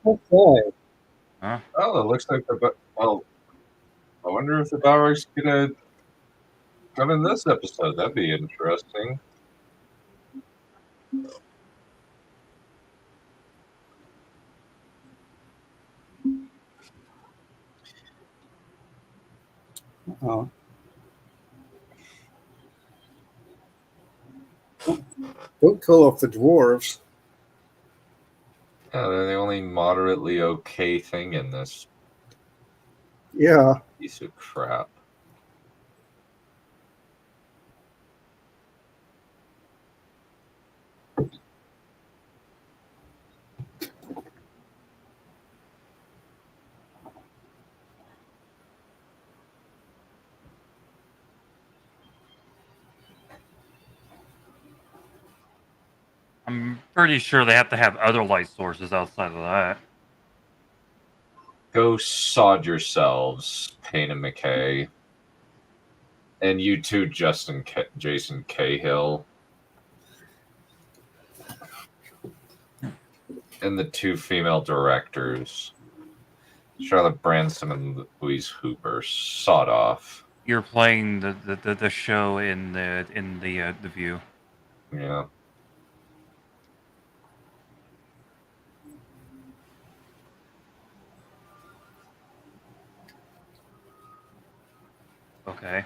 Okay. Huh? Oh, it looks like well, I wonder if the Balrog's going to come in this episode. That'd be interesting. Oh. Don't kill off the dwarves. Yeah, they're the only moderately okay thing in this Yeah. piece of crap. I'm pretty sure they have to have other light sources outside of that. Go sod yourselves, Payne and McKay. And you too, Jason Cahill. And the 2 female directors, Charlotte Branson and Louise Hooper. Sawed off. You're playing the show in the View. Yeah. Okay.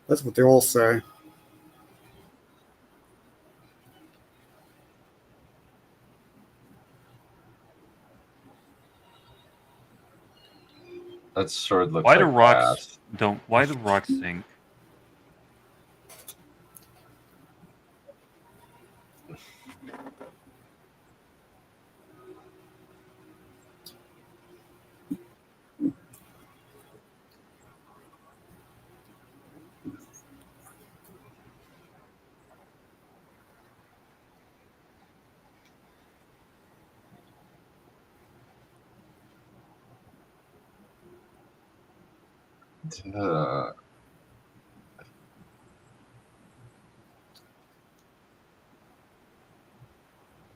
That's what they all say. That sword looks Why do like rocks ass. Why do rocks sink?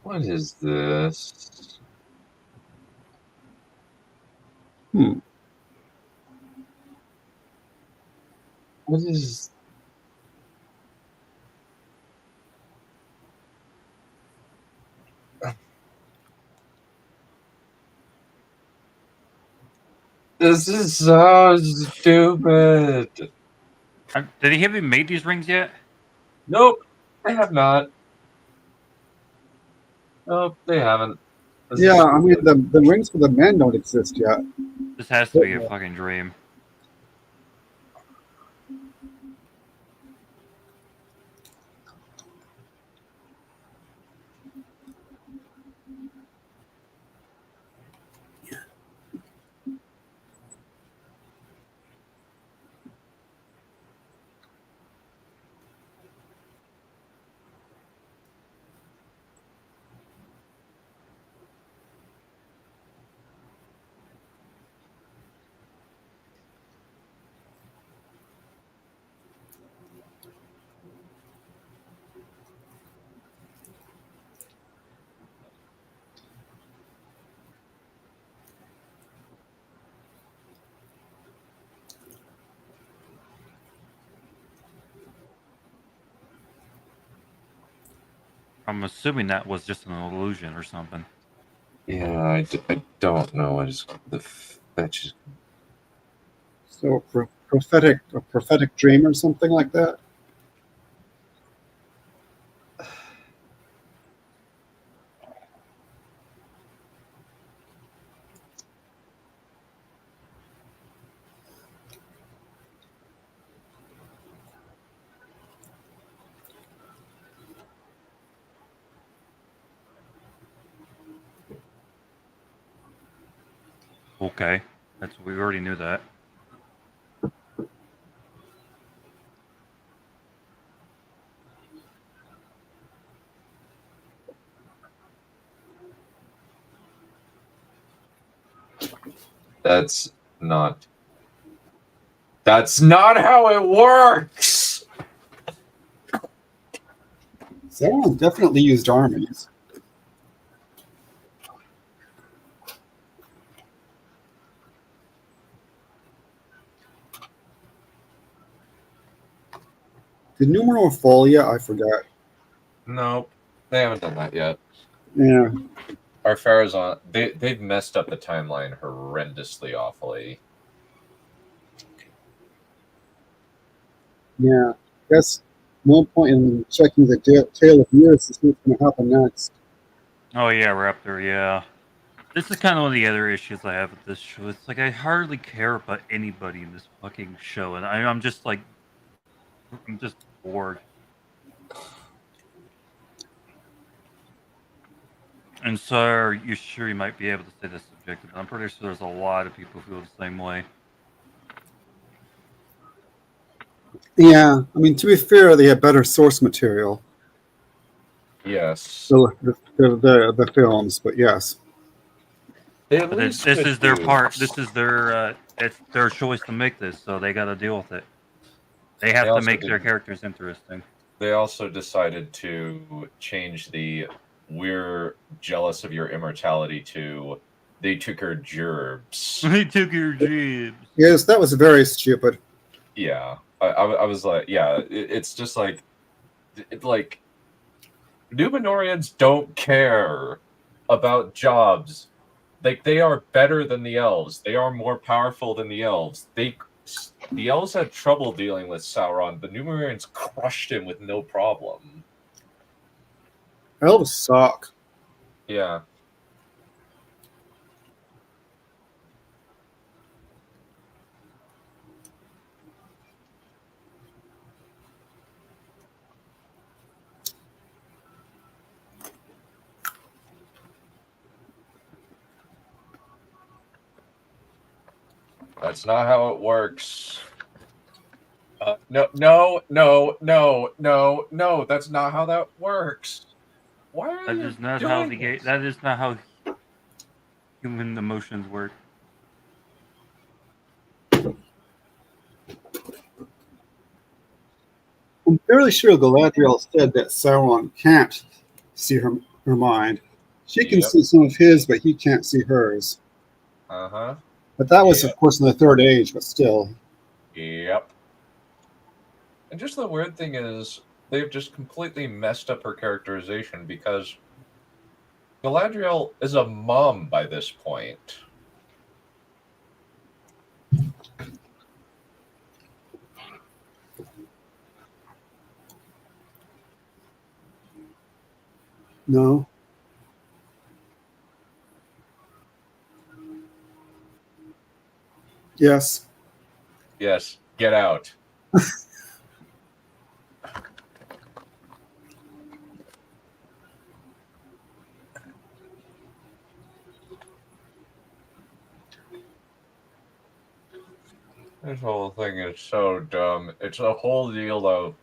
What is this? Hmm. What is? This is so stupid. Did he have even made these rings yet? Nope, I have not. Nope, they haven't. This Yeah, is I mean stupid. the rings for the men don't exist yet. This has to be a fucking dream. I'm assuming that was just an illusion or something. Yeah, I don't know what is the fetch. So a prophetic dream or something like that. Okay, we already knew that. That's not. That's not how it works. Sauron definitely used armies. Did Numenor fall yet? I forgot. Nope, they haven't done that yet. Yeah. Our Farazon, they've messed up the timeline horrendously awfully. Yeah. Guess no point in checking the Tale of Years to see what's going to happen next. Oh yeah, Raptor. Yeah, this is kind of one of the other issues I have with this show. It's like I hardly care about anybody in this fucking show, and I'm just like, I'm just bored. And so, are you sure you might be able to say this subjective? I'm pretty sure there's a lot of people who feel the same way. Yeah. I mean, to be fair, they had better source material. Yes. The films, but yes. They at But least this could is their do- part. This is their. It's their choice to make this, so they got to deal with it. They have to also make their did- characters interesting. They also decided to change the "we're jealous of your immortality" to "they took our gerbs." They took your jibs. Yes, that was very stupid. Yeah, I was like, yeah, it's just like, like Numenorians don't care about jobs. Like, they are better than the elves. They are more powerful than the elves. The elves had trouble dealing with Sauron. The Numenorians crushed him with no problem. Elves suck. Yeah. That's not how it works. No. That's not how that works. Why are That you is not doing how this? that is not how human emotions work. I'm fairly sure Galadriel said that Sauron can't see her mind. She can Yep. see some of his, but he can't see hers. Uh-huh. But that was, Yeah. of course, in the Third Age, but still. Yep. And just the weird thing is, they've just completely messed up her characterization because Galadriel is a mom by this point. No. Yes. Yes, get out. This whole thing is so dumb. It's a whole deal of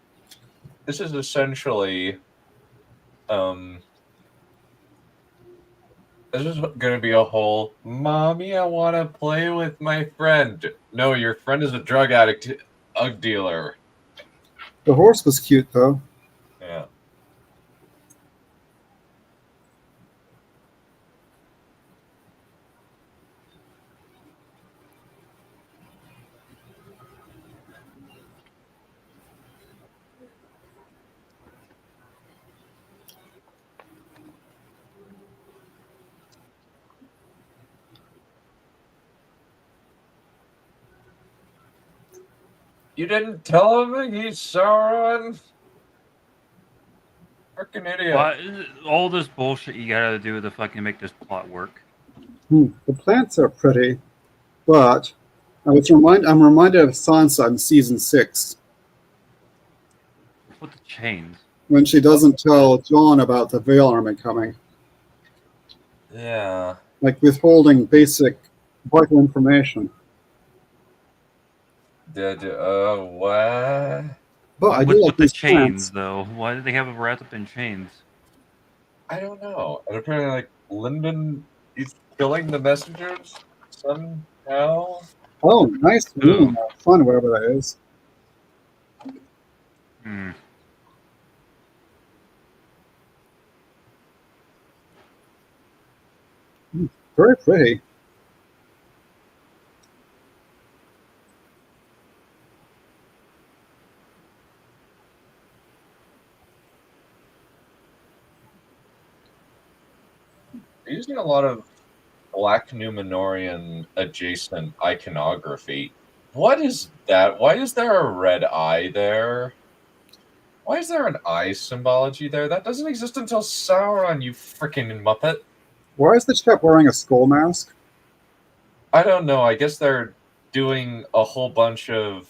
this is essentially this is gonna be a whole Mommy, I wanna play with my friend. No, your friend is a drug addict dealer. The horse was cute, though. Yeah. You didn't tell him he's Sauron? Freaking idiot. Why, all this bullshit you gotta do to fucking make this plot work. The plants are pretty, but I'm reminded of Sansa in season 6 What's with the chains? when she doesn't tell Jon about the Veil army coming, Yeah. like withholding basic vital information. What? But I do What's like with the these chains, plants. though? Why did they have it wrapped up in chains? I don't know. And apparently, like, Lyndon is killing the messengers somehow. Oh, nice Ooh. moon. Fun, whatever that is. Hmm. Very pretty. They're using a lot of Black Numenorian adjacent iconography. What is that? Why is there a red eye there? Why is there an eye symbology there? That doesn't exist until Sauron, you freaking Muppet. Why is the chap wearing a skull mask? I don't know. I guess they're doing a whole bunch of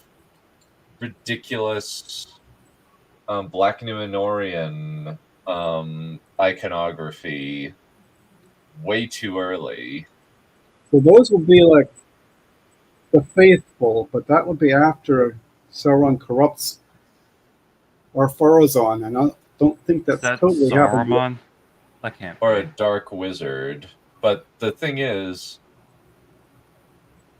ridiculous Black Numenorian iconography way too early. So those would be like the faithful, but that would be after Sauron corrupts our Farazon, and I don't think that's Is that totally happened yet. Saruman? That can't Or be. a dark wizard. But the thing is,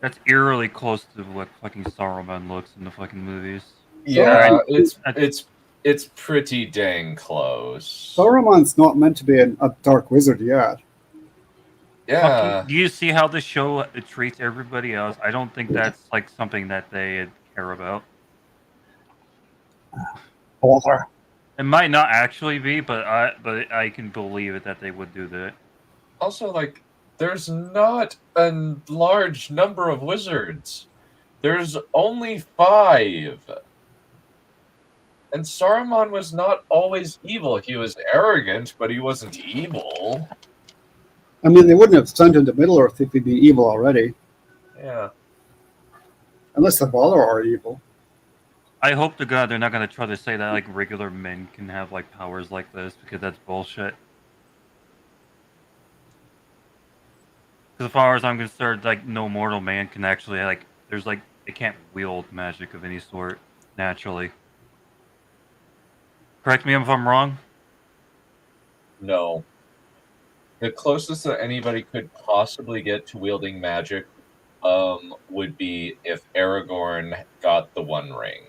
That's eerily close to what fucking Saruman looks in the fucking movies. yeah, Alright. it's pretty dang close. Saruman's not meant to be a dark wizard yet. Yeah. Fucking, do you see how this show treats everybody else? I don't think that's like something that they care about. Bother. It might not actually be, but I can believe it that they would do that. Also, like, there's not a large number of wizards. There's only 5. And Saruman was not always evil. He was arrogant, but he wasn't evil. I mean, they wouldn't have sent him to Middle-earth if he'd be evil already. Yeah. Unless the Valar are evil. I hope to God they're not gonna try to say that like regular men can have like powers like this, because that's bullshit. Because as far as I'm concerned, like no mortal man can actually like there's like they can't wield magic of any sort naturally. Correct me if I'm wrong. No. The closest that anybody could possibly get to wielding magic would be if Aragorn got the One Ring.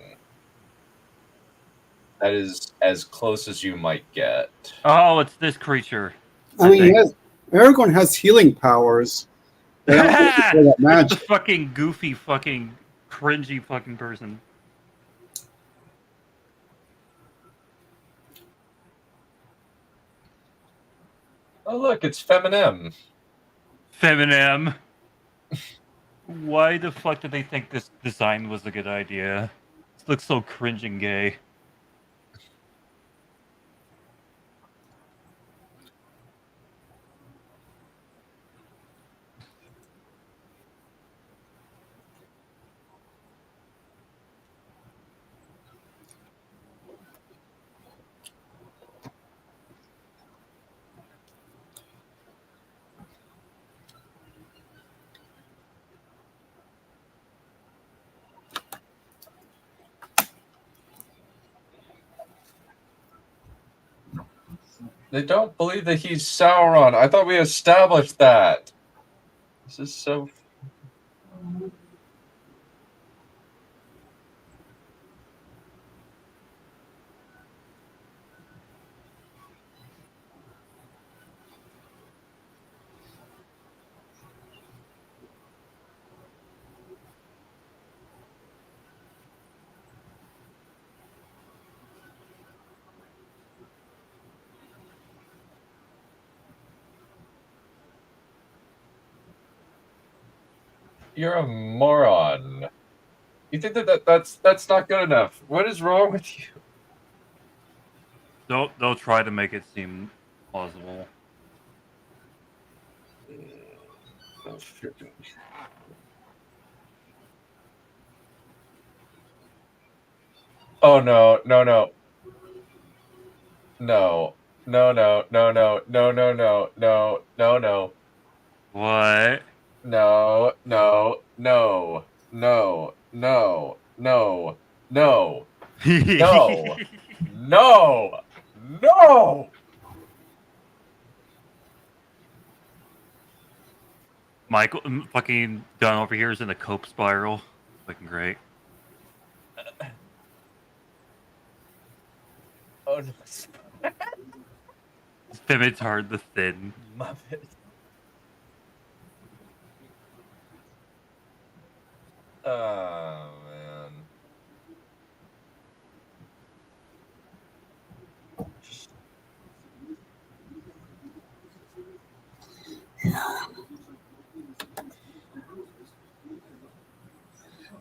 That is as close as you might get. Oh, it's this creature. I mean, think. Aragorn has healing powers. They don't have to feel that It's the magic. fucking goofy, fucking cringy, fucking person. Oh, look, it's Feminem. Feminem. Why the fuck did they think this design was a good idea? This looks so cringe and gay. They don't believe that he's Sauron. I thought we established that. This is so... You're a moron. You think that's not good enough? What is wrong with you? They'll try to make it seem plausible. Oh no, no, no. No. No, no, no, no, no, no, no, no, no, no. What? No, no, no, no, no, no, no, no, no, no. Michael, fucking Don over here is in a cope spiral. Fucking great. Oh no. It's hard to thin. Muppet. Oh man.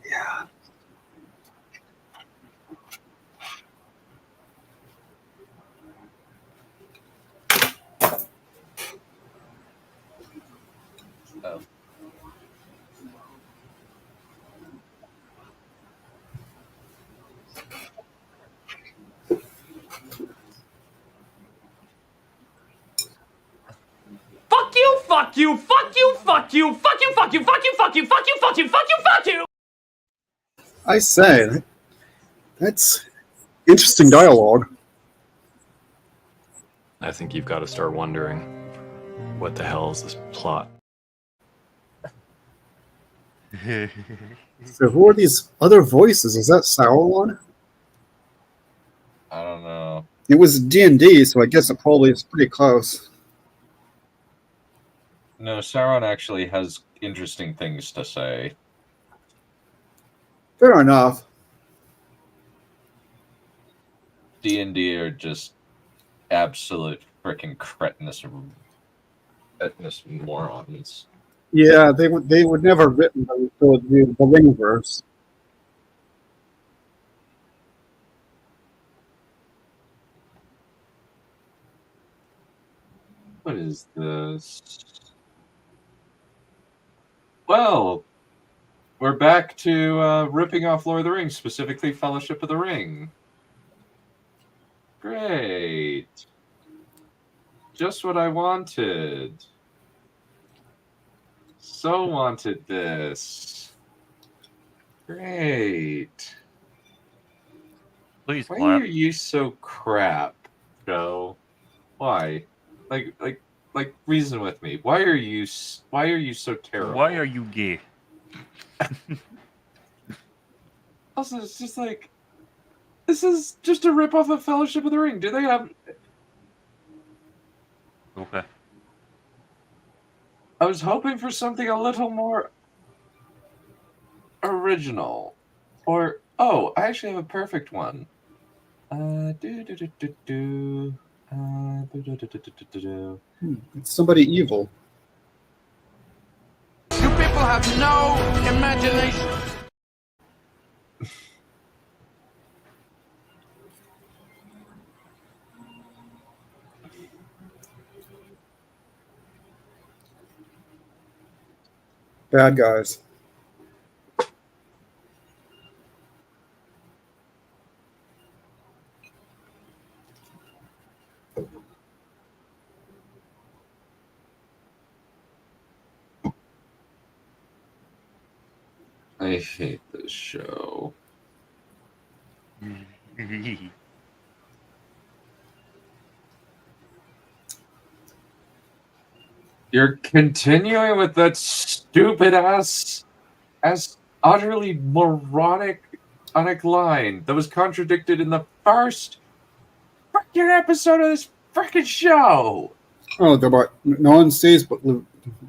Yeah. Oh. Fuck you, fuck you, fuck you, fuck you, fuck you, fuck you, fuck you, fuck you, fuck you, fuck you, fuck you, fuck you! I say, that's interesting dialogue. I think you've got to start wondering, what the hell is this plot? So who are these other voices? Is that Sauron? I don't know. It was D&D, so I guess it probably is pretty close. No, Sauron actually has interesting things to say. Fair enough. D&D are just absolute freaking cretinous morons. Yeah, they would never have written the Ringverse. What is this? Well, we're back to ripping off Lord of the Rings, specifically Fellowship of the Ring. Great. Just what I wanted. So wanted this. Great. Please Why clap. are you so crap, Joe? Why? Like, reason with me. Why are you so terrible? Why are you gay? Also, it's just like, This is just a ripoff of Fellowship of the Ring. Do they have? Okay. I was hoping for something a little more original, or oh, I actually have a perfect one. It's somebody evil. You people have no imagination. Bad guys. I hate this show. You're continuing with that stupid ass, utterly moronic line that was contradicted in the first freaking episode of this freaking show. Oh, they're about no one sees, but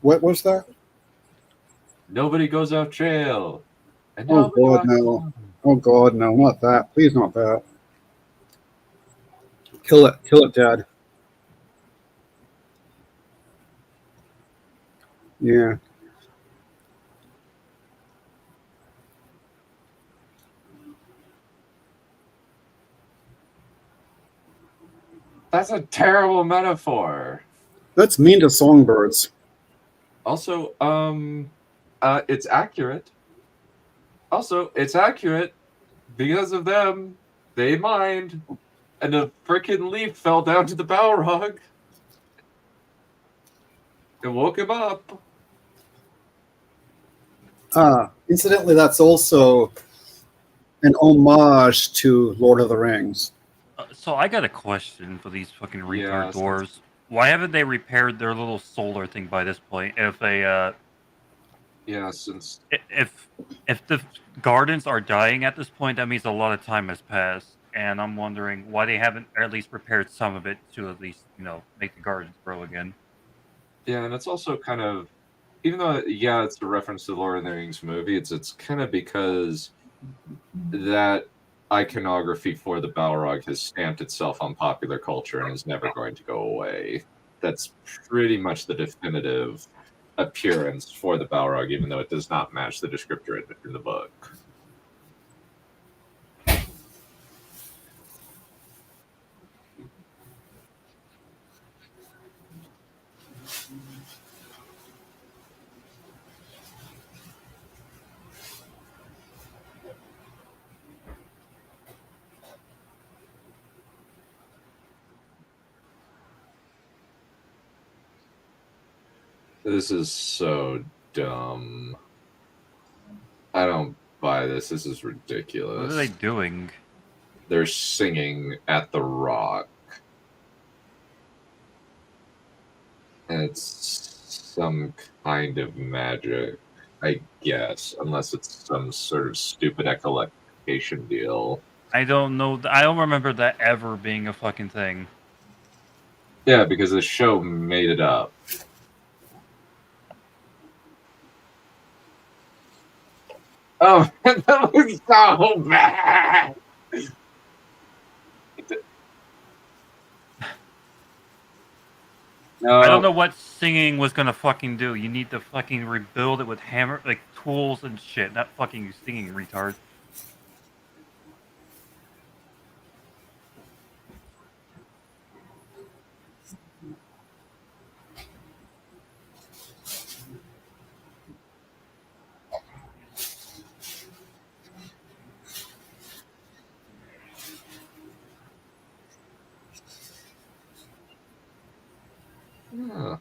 what was that? Nobody goes out jail. And Oh nobody God, walks no! alone. Oh God, no! Not that! Please, not that! Kill it, Dad! Yeah. That's a terrible metaphor. That's mean to songbirds. Also, it's accurate. Also, it's accurate because of them. They mined, and a freaking leaf fell down to the Balrog. It woke him up. Incidentally, that's also an homage to Lord of the Rings. So I got a question for these fucking retard Yeah, dwarves. Why haven't they repaired their little solar thing by this point? If they Yeah, since if the gardens are dying at this point, that means a lot of time has passed, and I'm wondering why they haven't at least repaired some of it to at least make the gardens grow again. yeah, and it's also kind of, even though it's a reference to the Lord of the Rings movie, it's kind of because that iconography for the Balrog has stamped itself on popular culture and is never going to go away. That's pretty much the definitive appearance for the Balrog, even though it does not match the descriptor in the book. This is so dumb. I don't buy this. This is ridiculous. What are they doing? They're singing at the rock. And it's some kind of magic, I guess, unless it's some sort of stupid echolocation deal. I don't know. I don't remember that ever being a fucking thing. Yeah, because the show made it up. Oh, that was so bad! No. I don't know what singing was gonna fucking do. You need to fucking rebuild it with hammer, like tools and shit, not fucking singing, retard. Huh.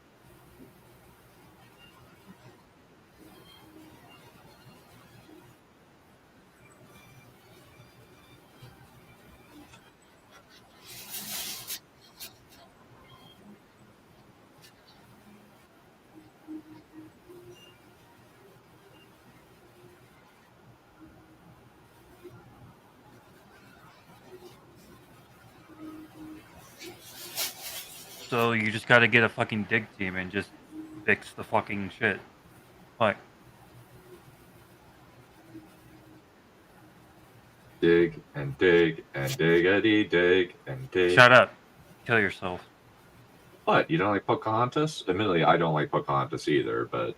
So you just gotta get a fucking dig team and just fix the fucking shit. Like, Dig and dig and diggity dig and dig. shut up. Kill yourself. What? You don't like Pocahontas? Admittedly, I don't like Pocahontas either, but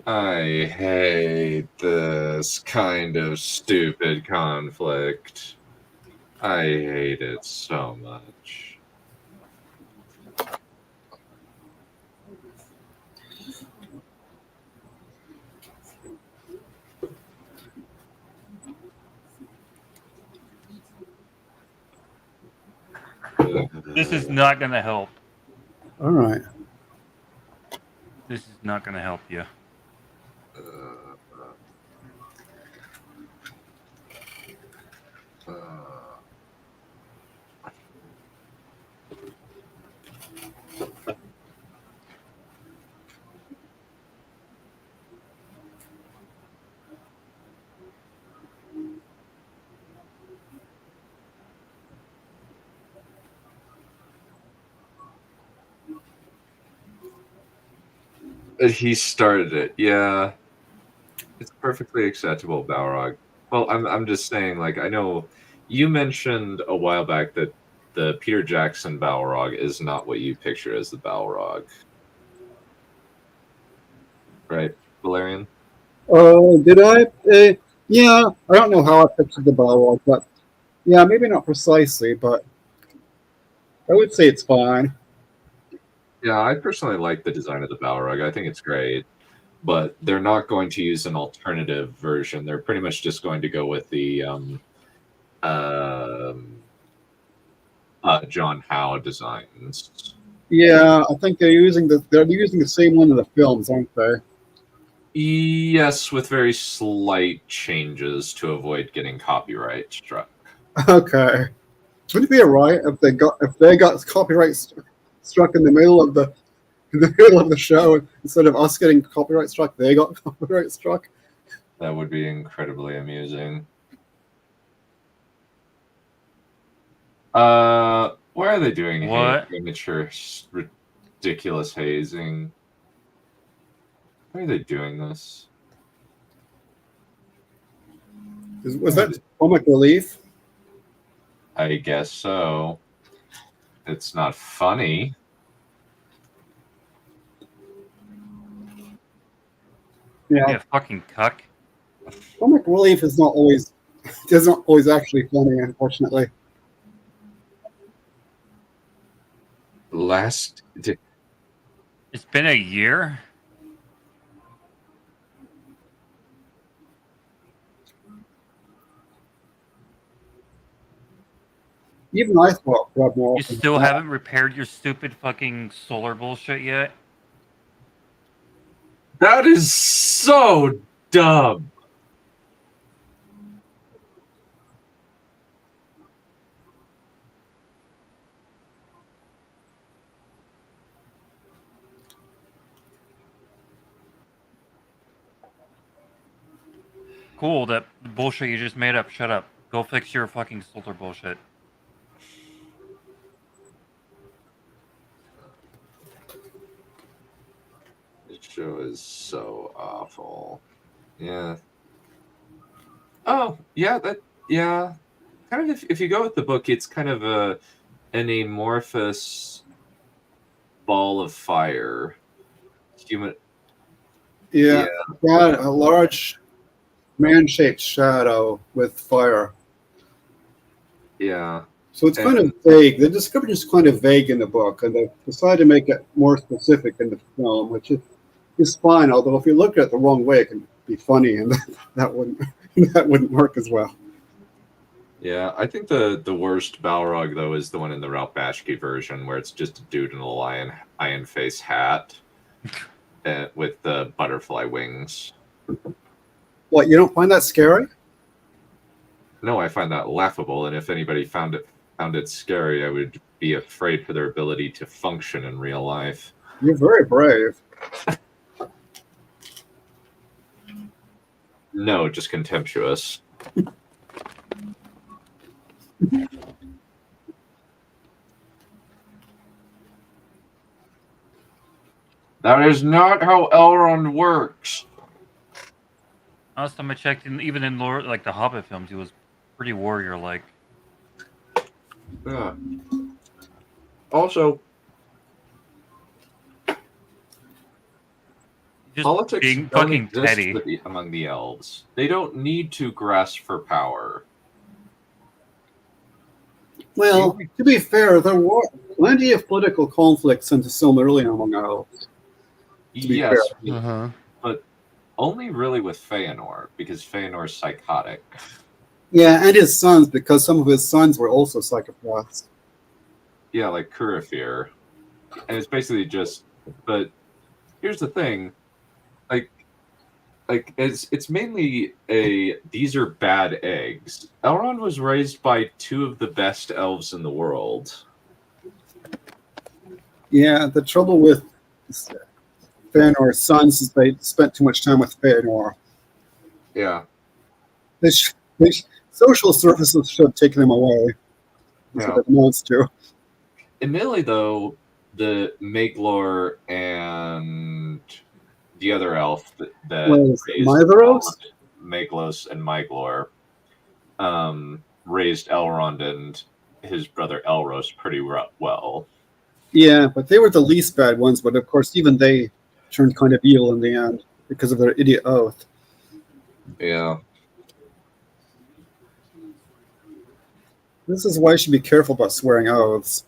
I hate this kind of stupid conflict. I hate it so much. This is not gonna help. All right. This is not gonna help you. He started it. Yeah, it's perfectly acceptable, Balrog. Well, I'm just saying, like, I know you mentioned a while back that the Peter Jackson Balrog is not what you picture as the Balrog, right, Valerian? Did I? Yeah, I don't know how I pictured the Balrog, but yeah, maybe not precisely, but I would say it's fine. Yeah, I personally like the design of the Balrog. I think it's great, but they're not going to use an alternative version. They're pretty much just going to go with the John Howe designs. Yeah, I think they're using the same one in the films, aren't they? Yes, with very slight changes to avoid getting copyright struck. Okay. Would it be alright if they got copyright struck in the middle of the show instead of us getting copyright struck? They got copyright struck. That would be incredibly amusing. Why are they doing What? immature, ridiculous hazing? Why are they doing this? Was that comic relief? I guess so. It's not funny. Yeah, fucking cuck. Comic relief is not always actually funny, unfortunately. Last It's been a year. Even I thought Rob more. You still haven't repaired your stupid fucking solar bullshit yet? That is so dumb. Cool, that bullshit you just made up. Shut up. Go fix your fucking solar bullshit. This show is so awful. Yeah. Oh, yeah, kind of if you go with the book, it's kind of an amorphous ball of fire. Human. Yeah, got a large man-shaped shadow with fire. Yeah. So it's kind of vague. The description is kind of vague in the book, and they decided to make it more specific in the film, which is fine. Although if you look at it the wrong way, it can be funny, and that wouldn't work as well. Yeah, I think the worst Balrog though is the one in the Ralph Bashki version, where it's just a dude in a iron face hat. with the butterfly wings. What, you don't find that scary? No, I find that laughable, and if anybody found it scary, I would be afraid for their ability to function in real life. You're very brave. No, just contemptuous. That is not how Elrond works. Last time I checked, even in Lord, like the Hobbit films, he was pretty warrior-like. Yeah. Also, Just politics being don't fucking exist petty. among the elves. They don't need to grasp for power. Well, to be fair, there were plenty of political conflicts in the Silmarillion among elves. be Yes, Uh-huh. but only really with Feanor, because Feanor's psychotic. Yeah, and his sons, because some of his sons were also psychopaths. Yeah, like Curifear. And it's basically just, but here's the thing, it's mainly these are bad eggs. Elrond was raised by two of the best elves in the world. Yeah, the trouble with Feanor's sons is they spent too much time with Feanor. Yeah. Social services should have taken them away. That's Yeah. what it amounts to. Admittedly, though, the Maglor and the other elf that raised Myvaros? Maglos and Myglor raised Elrond and his brother Elros pretty well. Yeah, but they were the least bad ones, but of course even they turned kind of evil in the end because of their idiot oath. Yeah. This is why you should be careful about swearing oaths.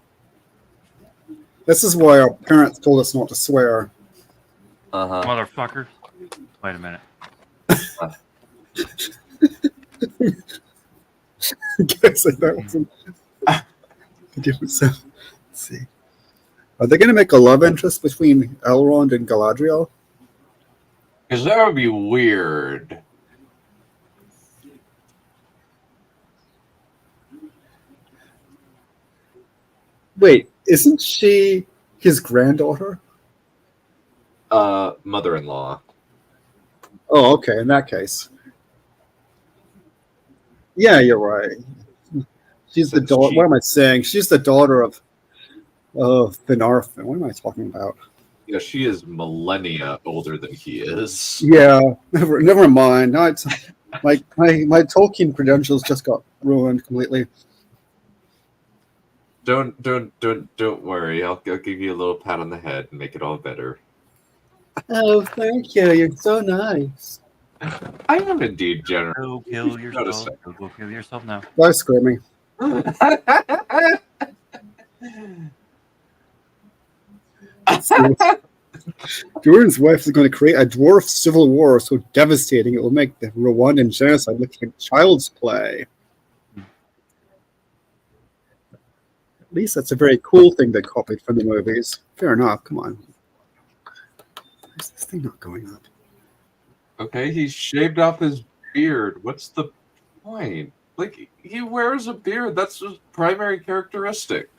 This is why our parents told us not to swear. Uh-huh. Motherfucker. Wait a minute. Guess that wasn't. So, let's see. Are they going to make a love interest between Elrond and Galadriel? Because that would be weird. Wait, isn't she his granddaughter? Mother-in-law. Oh, okay, in that case. Yeah, you're right. She's the daughter. What am I saying? She's the daughter of Finarfin. What am I talking about? Yeah, she is millennia older than he is. Yeah, never mind. No, it's my Tolkien credentials just got ruined completely. Don't worry. I'll give you a little pat on the head and make it all better. Oh, thank you. You're so nice. I am indeed generous. Go kill yourself. Go kill yourself now. Bye, Scrimmy. Durin's wife is going to create a dwarf civil war so devastating it will make the Rwandan genocide look like child's play. At least that's a very cool thing they copied from the movies. Fair enough. Come on. Why is this thing not going up? Okay, he shaved off his beard. What's the point? Like, he wears a beard. That's his primary characteristic.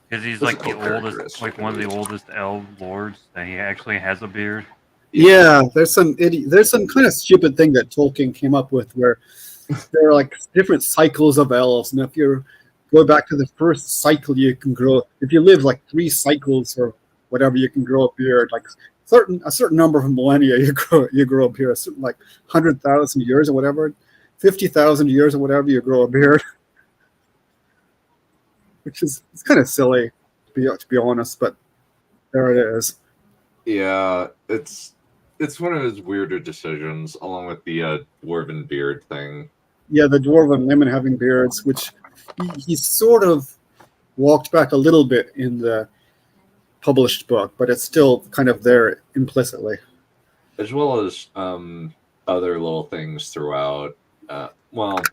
Because he's like the Physical oldest, like one of the oldest elf lords, and he actually has a beard. Yeah, there's some kind of stupid thing that Tolkien came up with where there are like different cycles of elves, and if you go back to the first cycle, you can grow. If you live like 3 cycles or whatever, you can grow a beard. Like a certain number of millennia, you grow a beard. A certain, like 100,000 years or whatever, 50,000 years or whatever, you grow a beard. Which is it's kind of silly to be honest, but there it is. Yeah, it's one of his weirder decisions, along with the dwarven beard thing. Yeah, the dwarven women having beards, which he sort of walked back a little bit in the published book, but it's still kind of there implicitly. As well as other little things throughout. Well,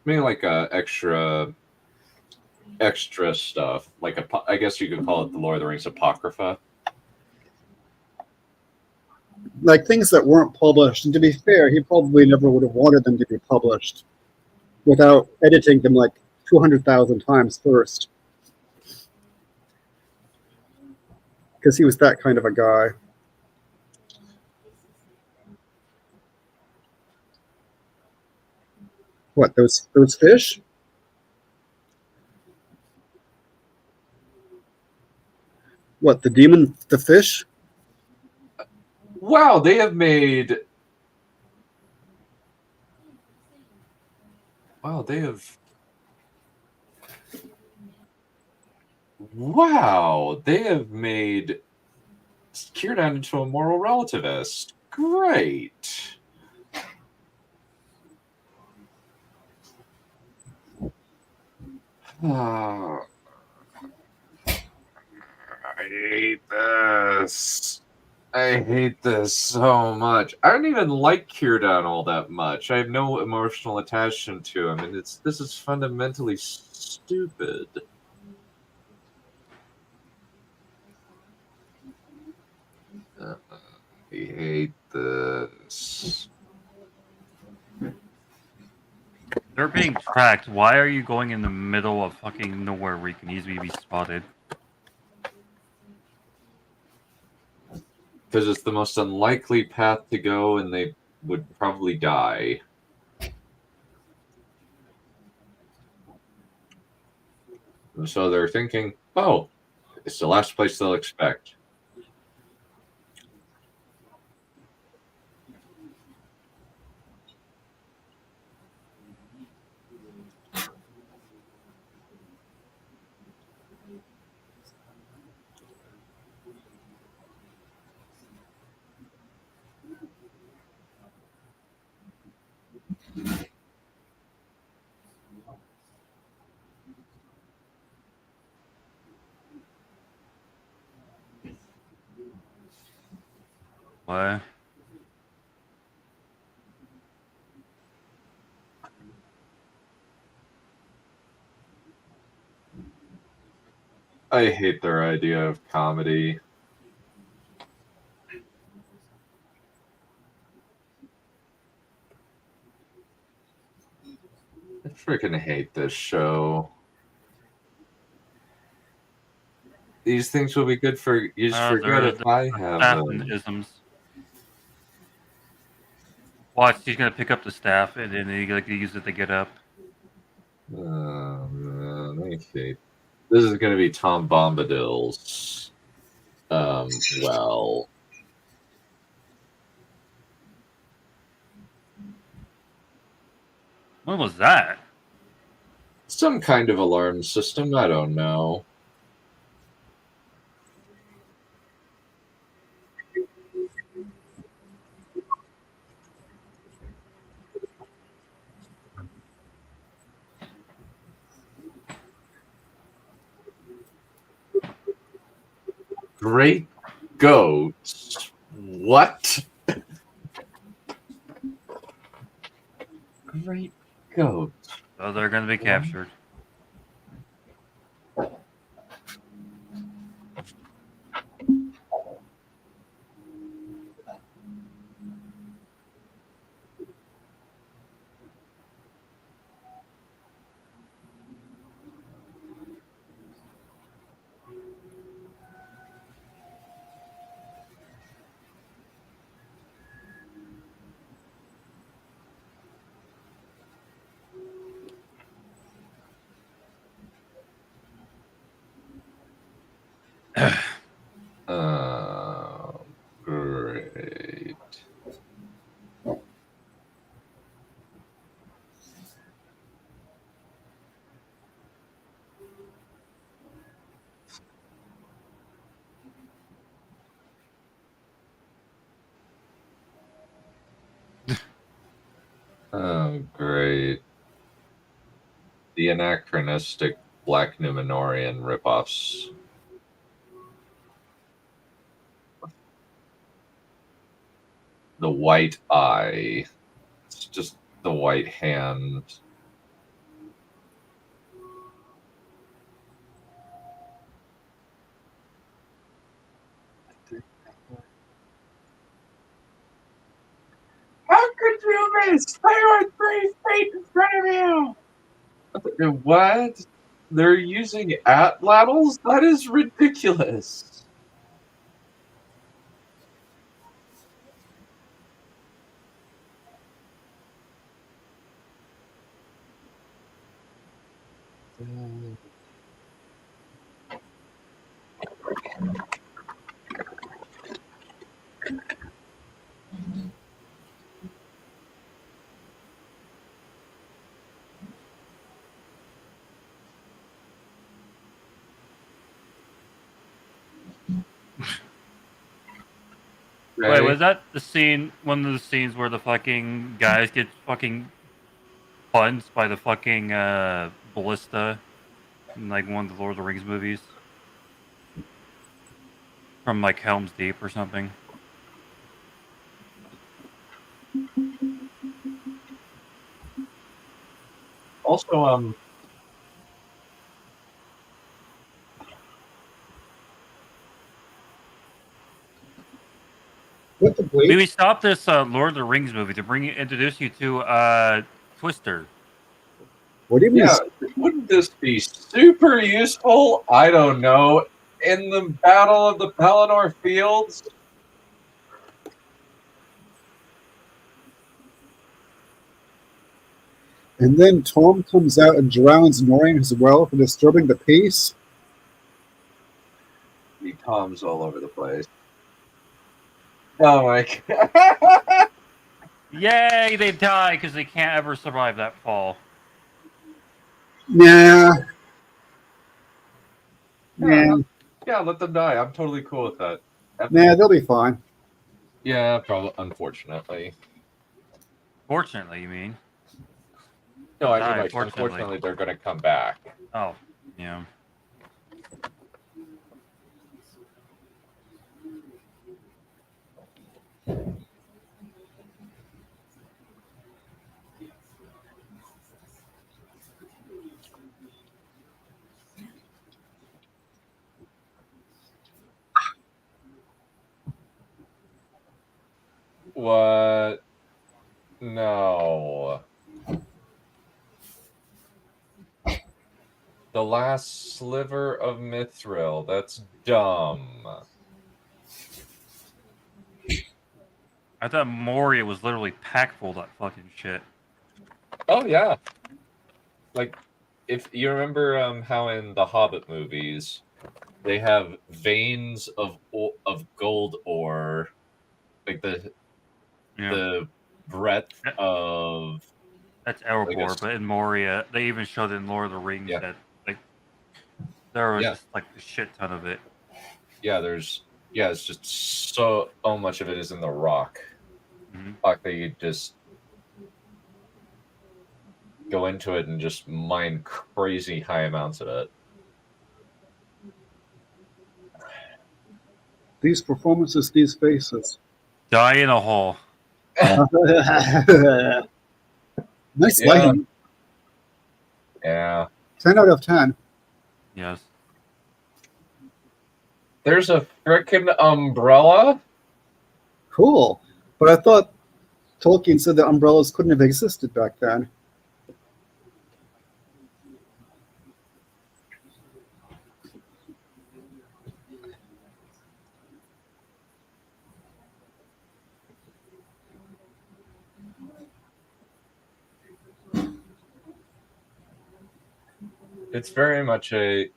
maybe like extra stuff. Like I guess you could call it the Lord of the Rings Apocrypha. like things that weren't published. And to be fair, he probably never would have wanted them to be published without editing them like 200,000 times first, because he was that kind of a guy. What, those fish? What, the demon, the fish? Wow, they have made. Wow, they have. Wow, they have made Kiernan into a moral relativist. Great. Ah, I hate this. I hate this so much. I don't even like Kiernan all that much. I have no emotional attachment to him, and this is fundamentally stupid. I hate this. They're being tracked. Why are you going in the middle of fucking nowhere where you can easily be spotted? Because it's the most unlikely path to go, and they would probably die. And so they're thinking, oh, it's the last place they'll expect. What? I hate their idea of comedy. I freaking hate this show. These things will be good for you. Just forget They're if I have staff them. and isms. Watch, he's gonna pick up the staff and then he like use it to get up. Oh, man, I hate. This is going to be Tom Bombadil's. Well, When was that? some kind of alarm system. I don't know. Great goats. What? Great goats. So they're gonna be captured. Oh, great. Oh, great. The anachronistic Black Numenorian ripoffs. The white eye. It's just the white hand. Tempest! They are 3 feet in front of you! What? They're using atlatls? That is ridiculous. Wait, was that the scene? One of the scenes where the fucking guys get fucking punched by the fucking ballista in like one of the Lord of the Rings movies from like Helm's Deep or something? Also, With the bleach? Maybe stop this Lord of the Rings movie to introduce you to Twister. What do you mean? yeah, wouldn't this be super useful? I don't know. In the Battle of the Pelennor Fields? And then Tom comes out and drowns Norian as well for disturbing the peace. The Tom's all over the place. Oh my god. Yay, they die because they can't ever survive that fall. Yeah. Yeah. Yeah, let them die. I'm totally cool with that. Nah, they'll be fine. Yeah, probably. Unfortunately. Fortunately, you mean? No, I mean, Die, like, unfortunately, they're going to come back. Oh, yeah. What? No. The last sliver of Mithril. That's dumb. I thought Moria was literally packed full of that fucking shit. Oh, yeah. Like, if you remember how in the Hobbit movies, they have veins of gold ore, like the breadth of... That's Erebor, but in Moria, they even showed in Lord of the Rings that like there was just like a shit ton of it. Yeah, it's just so much of it is in the rock. Like that you just go into it and just mine crazy high amounts of it. These performances, these faces. Die in a hole. Nice lighting. Yeah. 10 out of 10. Yes. There's a frickin' umbrella? Cool. But I thought Tolkien said that umbrellas couldn't have existed back then. It's very much a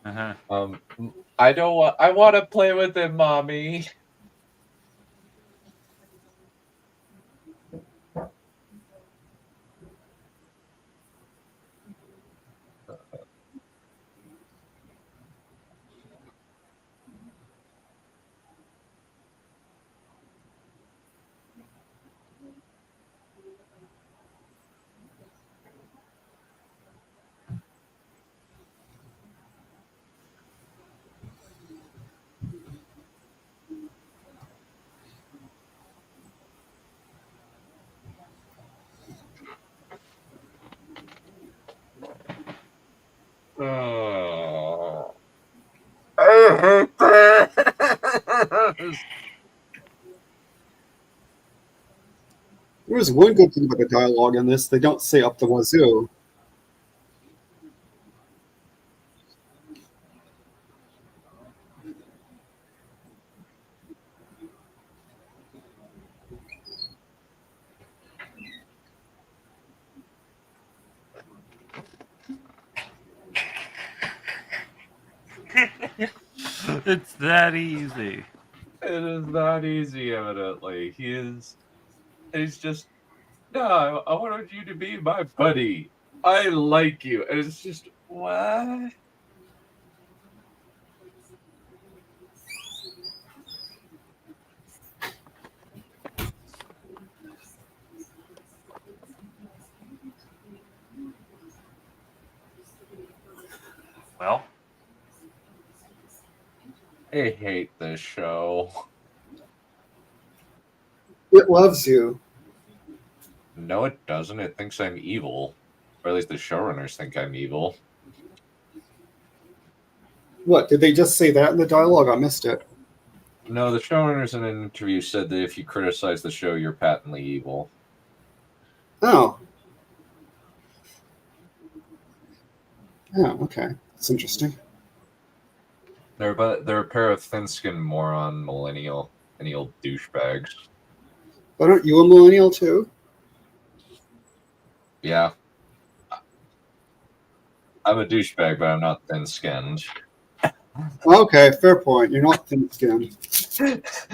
I want to play with it, mommy. Oh. I hate this. There was one good thing about the dialogue in this. They don't say up the wazoo. It's that easy. It is not easy, evidently. He's just, no, I wanted you to be my buddy. I like you. And it's just, what? Well, I hate this show. It loves you. No, it doesn't. It thinks I'm evil. Or at least the showrunners think I'm evil. What, did they just say that in the dialogue? I missed it. No, the showrunners in an interview said that if you criticize the show, you're patently evil. Oh. Oh, okay. That's interesting. They're a pair of thin-skinned moron millennial douchebags. But aren't you a millennial too? Yeah. I'm a douchebag, but I'm not thin-skinned. Okay, fair point. You're not thin-skinned.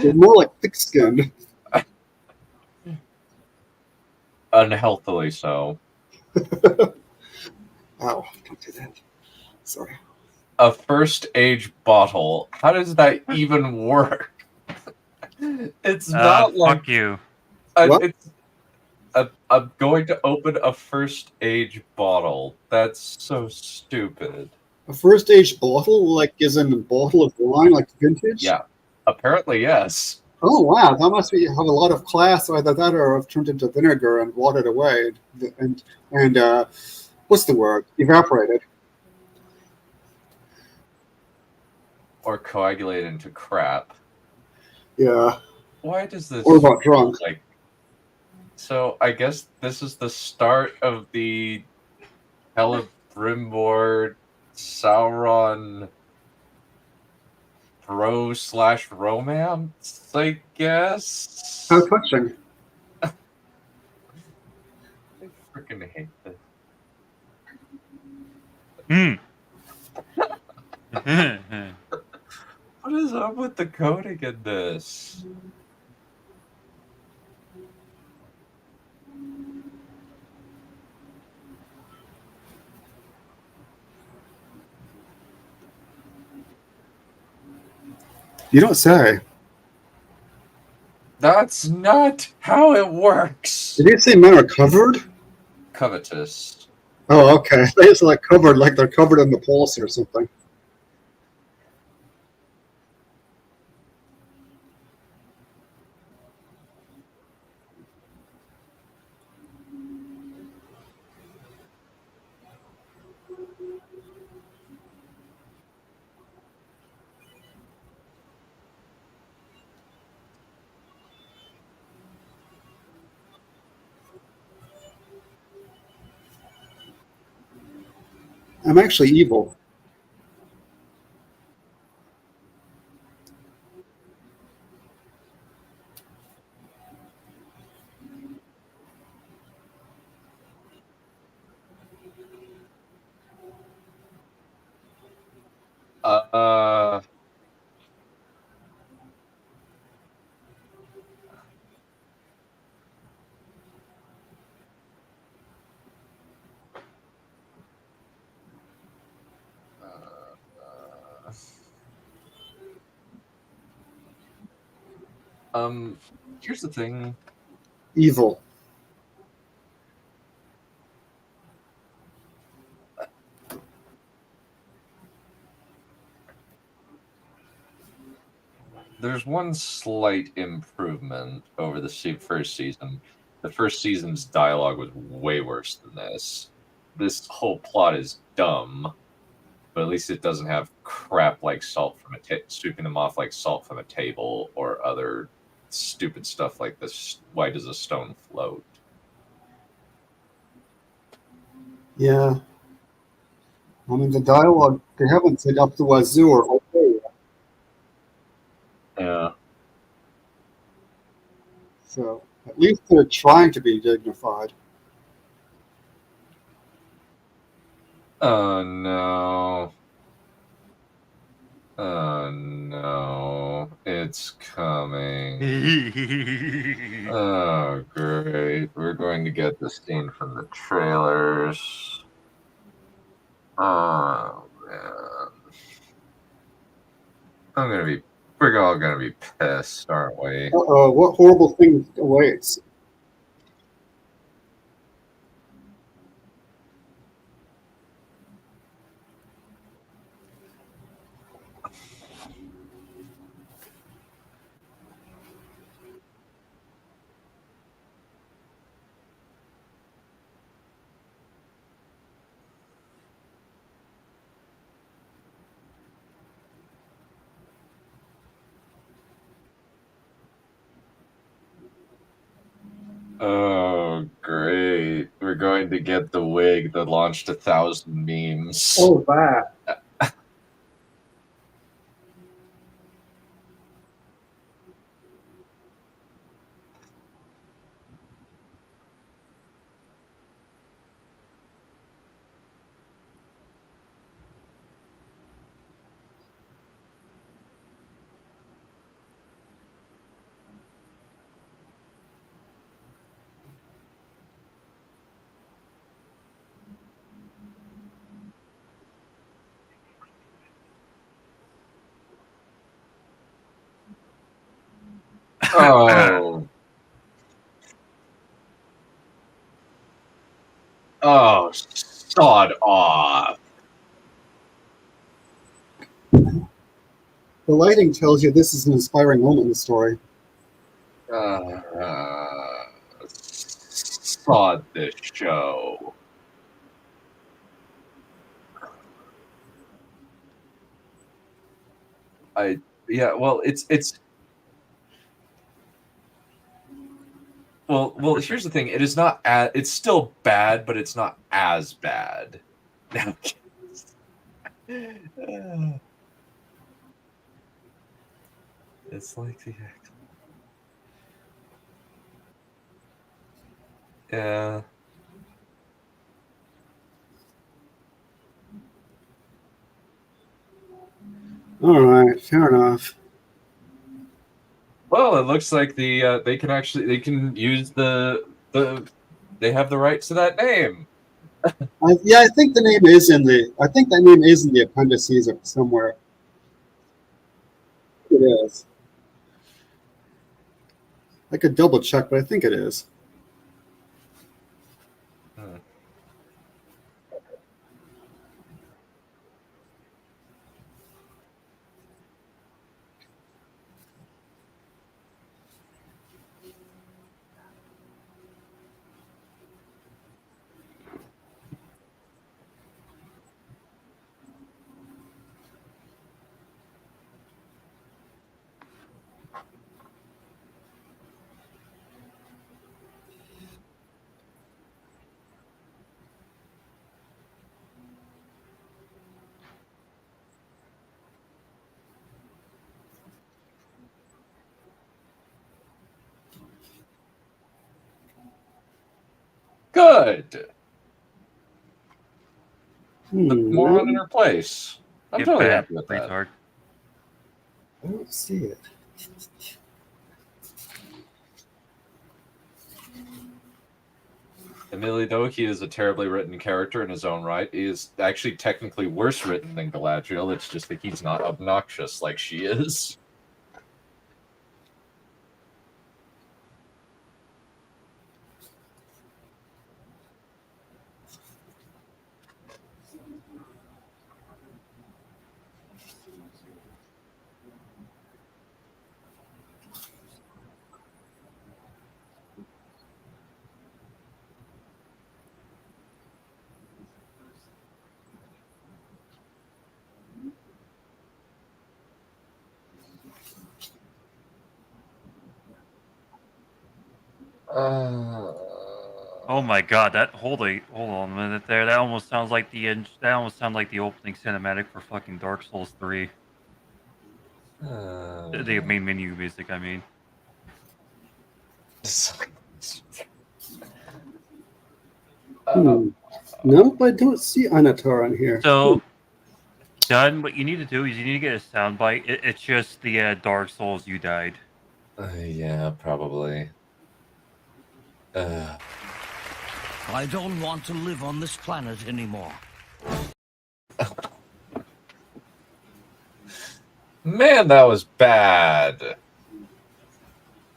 You're more like thick-skinned. Unhealthily so. Oh, don't do that. Sorry. A first age bottle. How does that even work? It's not like fuck you. What? I'm going to open a first age bottle. That's so stupid. A first age bottle, like is in a bottle of wine, like vintage? Yeah. Apparently, yes. Oh wow, that must be have a lot of class. Either that or have turned into vinegar and watered away, and what's the word? Evaporated. Or coagulate into crap. Yeah. Why does this Or got drunk. like? So I guess this is the start of the Celebrimbor Sauron bro/romance, I guess. How touching. I freaking hate this. What is up with the coding in this? You don't say. That's not how it works. Did you say men are covered? Covetous. Oh, okay. It's like covered, like they're covered in the pulse or something. I'm actually evil. Here's the thing. Evil. There's one slight improvement over the first season. The first season's dialogue was way worse than this. This whole plot is dumb, but at least it doesn't have crap like salt from sweeping them off like salt from a table or other stupid stuff like this. Why does a stone float? Yeah. I mean, the dialogue, they haven't said up the wazoo or okay yet. Yeah. So at least they're trying to be dignified. Oh no. Oh no. It's coming. Oh great. We're going to get the scene from the trailers. Oh man. We're all gonna be pissed, aren't we? Uh-oh, what horrible thing awaits? Oh great. We're going to get the wig that launched 1,000 memes. Oh, that. Oh. Oh, sod off. The lighting tells you this is an inspiring moment in the story. Sod this show. Well, well, here's the thing. It is not it's still bad, but it's not as bad. Now, it's like the yeah. All right, fair enough. Well, it looks like they can use they have the rights to that name. I think the name is in the. I think that name is in the appendices somewhere. It is. I could double check, but I think it is. Good. Put moron in her place. I'm Get totally back, happy with that. retard. I don't see it. Admittedly, though, he is a terribly written character in his own right. He is actually technically worse written than Galadriel. It's just that he's not obnoxious like she is. Oh my god, hold on a minute there. That almost sounds like the opening cinematic for fucking Dark Souls 3. The main menu music, I mean. Nope, I don't see Anatar on here. So, Done. What you need to do is you need to get a soundbite. It's just the Dark Souls you died. Yeah, probably. I don't want to live on this planet anymore. Man, that was bad.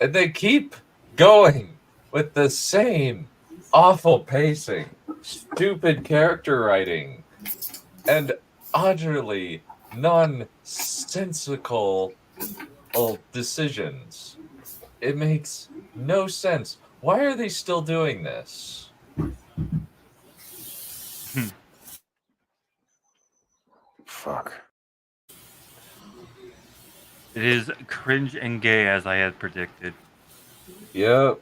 And they keep going with the same awful pacing, stupid character writing, and utterly nonsensical decisions. It makes no sense. Why are they still doing this? Fuck. It is cringe and gay, as I had predicted. Yep.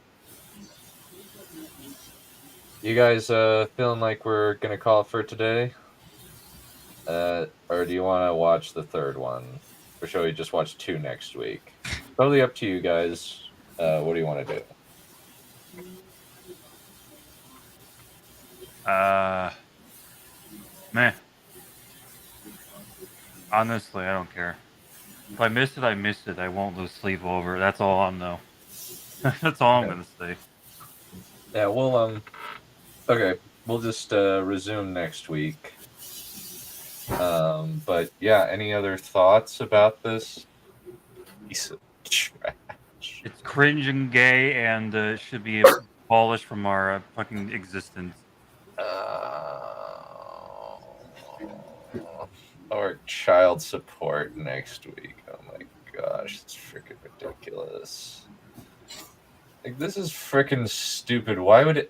You guys feeling like we're gonna call it for today? Or do you want to watch the third one? Or shall we just watch 2 next week? Totally up to you guys. What do you want to do? Meh. Honestly, I don't care. If I miss it, I miss it. I won't lose sleep over. That's all I'm know. That's all I'm gonna say. Yeah, we'll okay, we'll just resume next week. But yeah, any other thoughts about this piece of trash? It's cringe and gay, and should be abolished from our fucking existence. Or child support next week. Oh my gosh, it's freaking ridiculous. Like, this is freaking stupid. Why would it?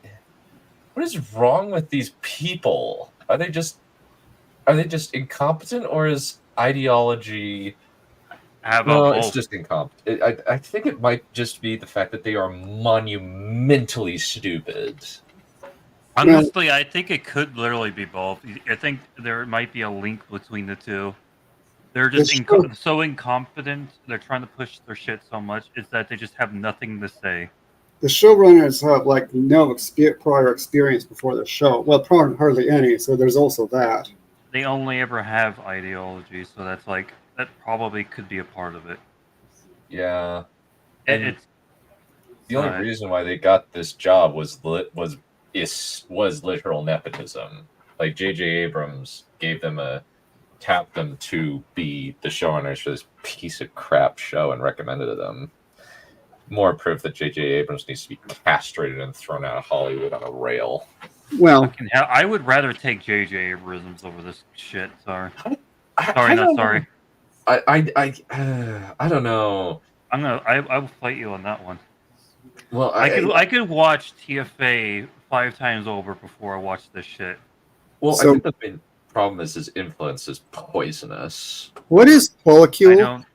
What is wrong with these people? Are they just incompetent, or is ideology? No, it's just incompetent. I think it might just be the fact that they are monumentally stupid. Honestly, I think it could literally be both. I think there might be a link between the two. They're just so incompetent. They're trying to push their shit so much. It's that they just have nothing to say. The showrunners have like no prior experience before the show. Well, probably hardly any. So there's also that. They only ever have ideology, so that probably could be a part of it. Yeah, It's the only reason why they got this job was literal nepotism. Like J.J. Abrams tapped them to be the showrunners for this piece of crap show and recommended them. More proof that J.J. Abrams needs to be castrated and thrown out of Hollywood on a rail. Well, I would rather take J.J. Abrams over this shit. Sorry. I Not sorry. I don't know. I will fight you on that one. Well, I could watch TFA 5 times over before I watch this shit. Well, I think the main problem is his influence is poisonous. What is polycule?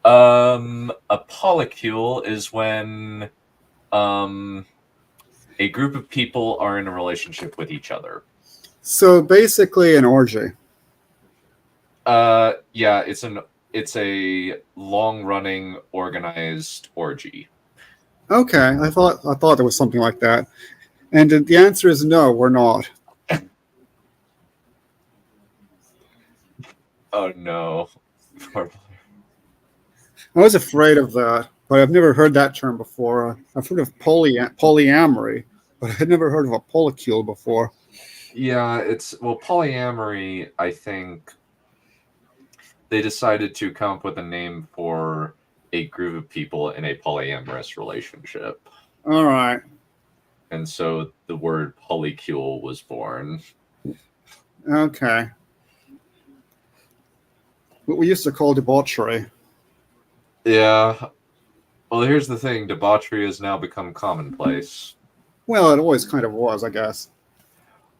A polycule is when a group of people are in a relationship with each other. So basically an orgy. Yeah, it's a long-running organized orgy. Okay, I thought there was something like that. And the answer is no, we're not. Oh no. I was afraid of that, but I've never heard that term before. I've heard of polyamory, but I'd never heard of a polycule before. Yeah, polyamory, I think they decided to come up with a name for a group of people in a polyamorous relationship. All right. And so the word polycule was born. Okay. What we used to call debauchery. Yeah. Well, here's the thing. Debauchery has now become commonplace. Well, it always kind of was, I guess.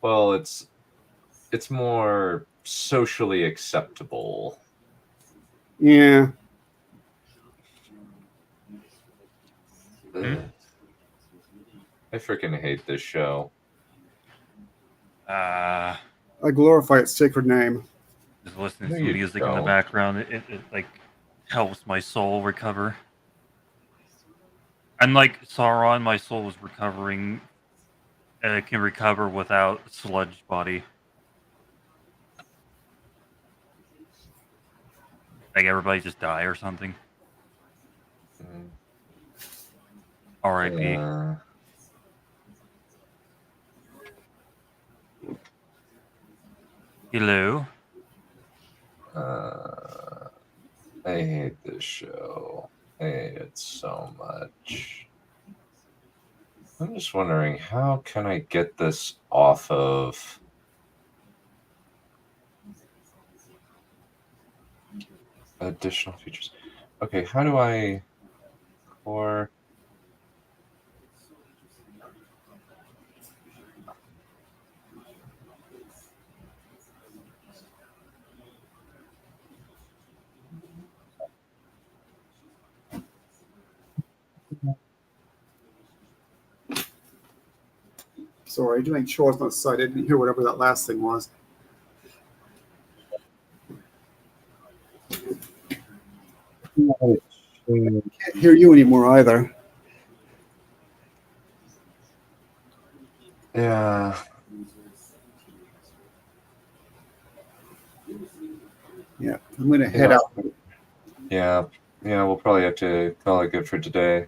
Well, it's more socially acceptable. Yeah. I freaking hate this show. I glorify its sacred name. Just listening No, to you music in the don't. background, it like helps my soul recover. Unlike Sauron, my soul is recovering. It can recover without sludge body. Like everybody just die or something. Mm, R.I.P. yeah. Hello. I hate this show. I hate it so much. I'm just wondering, how can I get this off of additional features? Okay, how do I core? Sorry, doing chores on the side. I didn't hear whatever that last thing was. Can't hear you anymore either. Yeah. Yeah, I'm going to head out. Yeah, we'll probably have to call it good for today.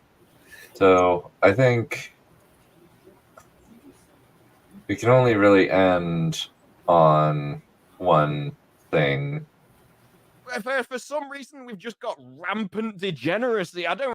So I think we can only really end on one thing. For some reason, we've just got rampant degeneracy. I don't